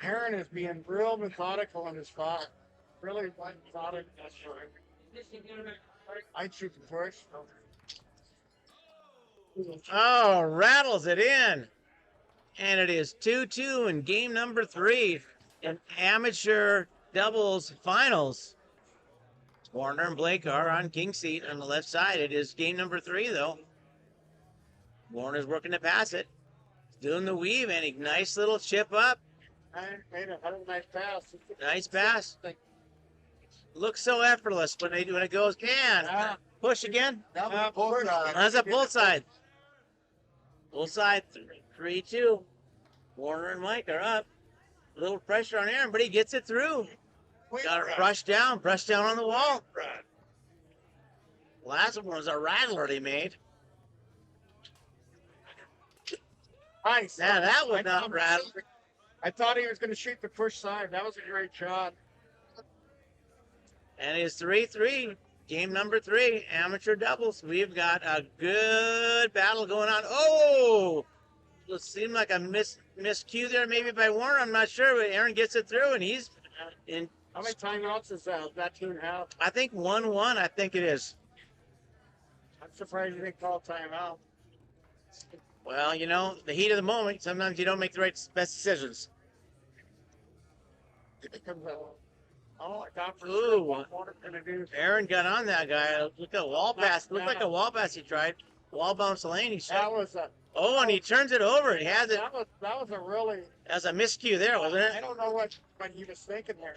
D: Erin is being real methodical in his spot. Really methodical. I'd shoot the push.
A: Oh, rattles it in. And it is 2-2 in game number 3 in amateur doubles finals. Warner and Blake are on king seat on the left side. It is game number 3, though. Warner's working to pass it. Doing the weave, and a nice little chip up.
D: Made a nice pass.
A: Nice pass. Looks so effortless when it goes. And push again. That's a pull side. Pull side, 3-2. Warner and Mike are up. A little pressure on Erin, but he gets it through. Got it brushed down on the wall. Last one was a rattler he made.
D: Nice.
A: Now that would not rattle.
D: I thought he was going to shoot the push side. That was a great shot.
A: And it's 3-3. Game number 3, amateur doubles. We've got a good battle going on. Oh! It seemed like a miscue there maybe by Warner. I'm not sure, but Erin gets it through, and he's in.
D: How many timeouts is that team have?
A: I think 1-1, I think it is.
D: I'm surprised you didn't call timeout.
A: Well, you know, the heat of the moment, sometimes you don't make the best decisions.
D: Oh, I got for
A: Ooh.
D: sure what Warner's going to do.
A: Erin got on that guy. Look at a wall pass. Looked like a wall pass he tried. Wall bounce lane. He
D: That was a.
A: Oh, and he turns it over. He has it.
D: That was a really.
A: That was a miscue there, wasn't
D: I
A: it?
D: don't know what he was thinking there.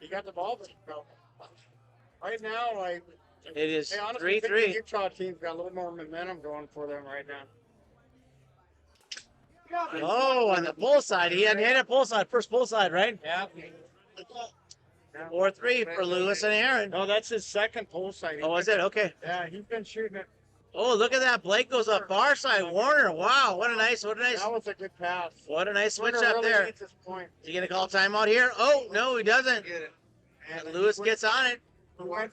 D: He got the ball, but right now, like.
A: It is
D: Hey, honestly, I think
A: 3-3.
D: the Utah team's got a little more momentum going for them right now.
A: Oh, on the pull side. He had hit a pull side. First pull side, right?
D: Yeah.
A: 4-3 for Lewis and Erin.
D: No, that's his second pull side.
A: Oh, is it? Okay.
D: Yeah, he's been shooting it.
A: Oh, look at that. Blake goes up far side. Warner. Wow. What a nice
D: That was a good pass.
A: switch
D: Warner
A: up
D: really
A: there.
D: needs his point.
A: Is he going to call timeout here? Oh, no, he doesn't.
D: And
A: Lewis gets on it.
D: He went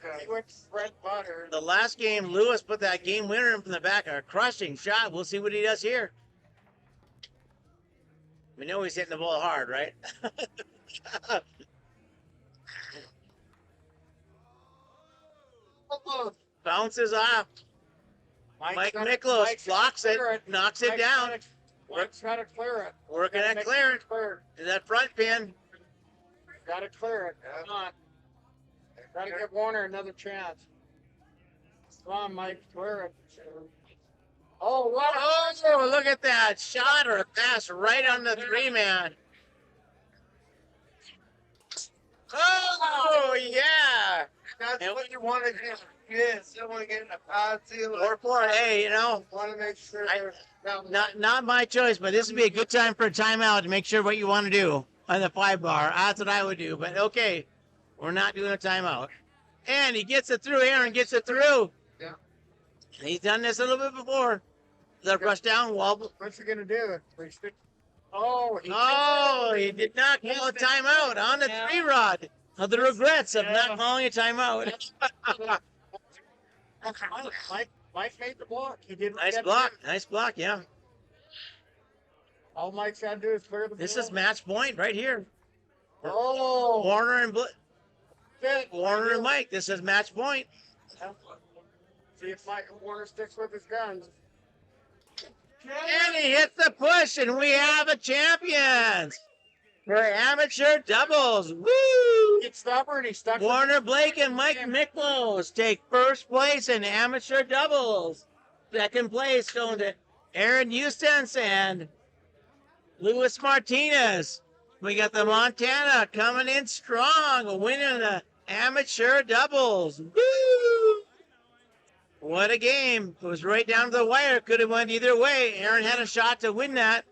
D: Fred Butter.
A: The last game, Lewis put that game winner in from the back. A crushing shot. We'll see what he does here. We know he's hitting the ball hard, right? Bounces off. Mike Miklos blocks it, knocks it down.
D: Mike's got to clear it.
A: Working at clearance. To that front pin.
D: Got to clear it. Come on. Got to give Warner another chance. Come on, Mike, clear it. Oh, what?
A: Oh, look at that shot or a pass right on the 3-man. Oh, yeah.
C: That's what you want to get. Yeah, someone getting a pass seal.
A: 4-4. Hey, you know,
C: Want to make sure.
A: not my choice, but this would be a good time for a timeout to make sure what you want to do on the 5-bar. That's what I would do. But okay, we're not doing a timeout. And he gets it through. Erin gets it through.
C: Yeah.
A: He's done this a little bit before. The rush down, wobble.
D: What's he going to do? Oh,
A: He did not call a timeout on the 3-rod. The regrets of not calling a timeout.
D: Mike made the block. He didn't.
A: Nice block, yeah.
D: All Mike's got to do is clear the
A: This
D: ball.
A: is match point right here.
D: Oh,
A: Warner and Mike. This is match point.
D: See if Micah Warner sticks with his guns.
A: And he hits the push, and we have a champion for amateur doubles. Woo!
D: Get stubborn. He stuck.
A: Warner Blake and Mike Miklos take first place in amateur doubles. Second place going to Erin Eustance and Luis Martinez. We got the Montana coming in strong, winning the amateur doubles. Woo! What a game. It was right down to the wire. Could have went either way. Erin had a shot to win that.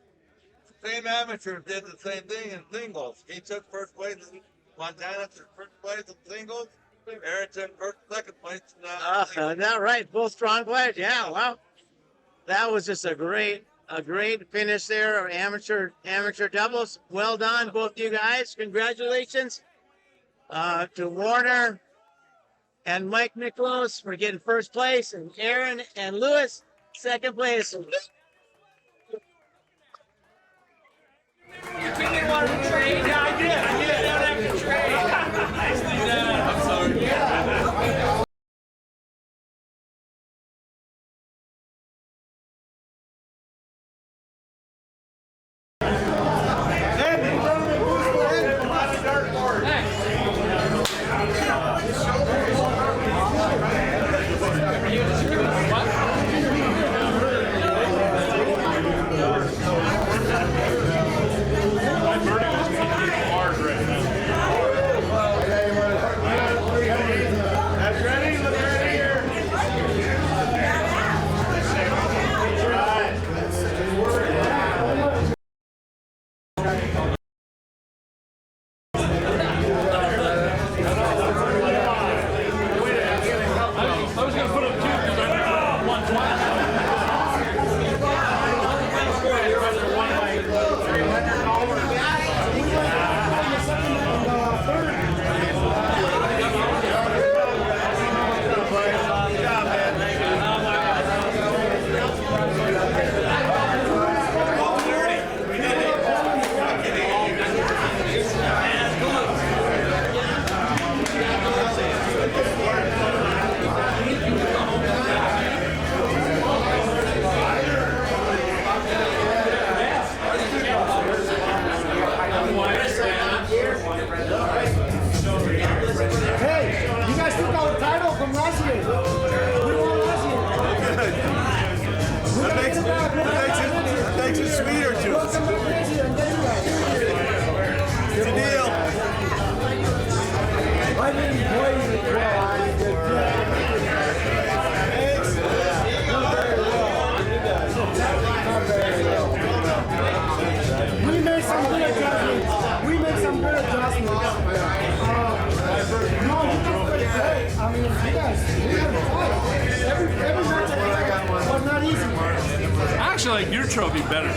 B: Same amateur did the same thing in singles. He took first place. Montana took first place in singles. Erin took second place in singles.
A: That right. Both strong players. Yeah, wow. That was just a great finish there of amateur doubles. Well done, both you guys. Congratulations to Warner and Mike Miklos for getting first place, and Erin and Lewis second place.
E: Actually, like your trophy better.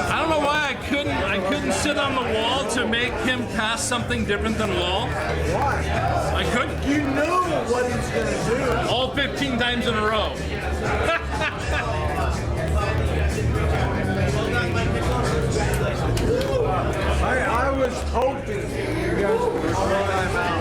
E: I don't know why I couldn't sit on the wall to make him pass something different than wall. Why? I couldn't.
D: You know what he's gonna do.
E: All 15 times in a row.
D: I was hoping you guys would call time out.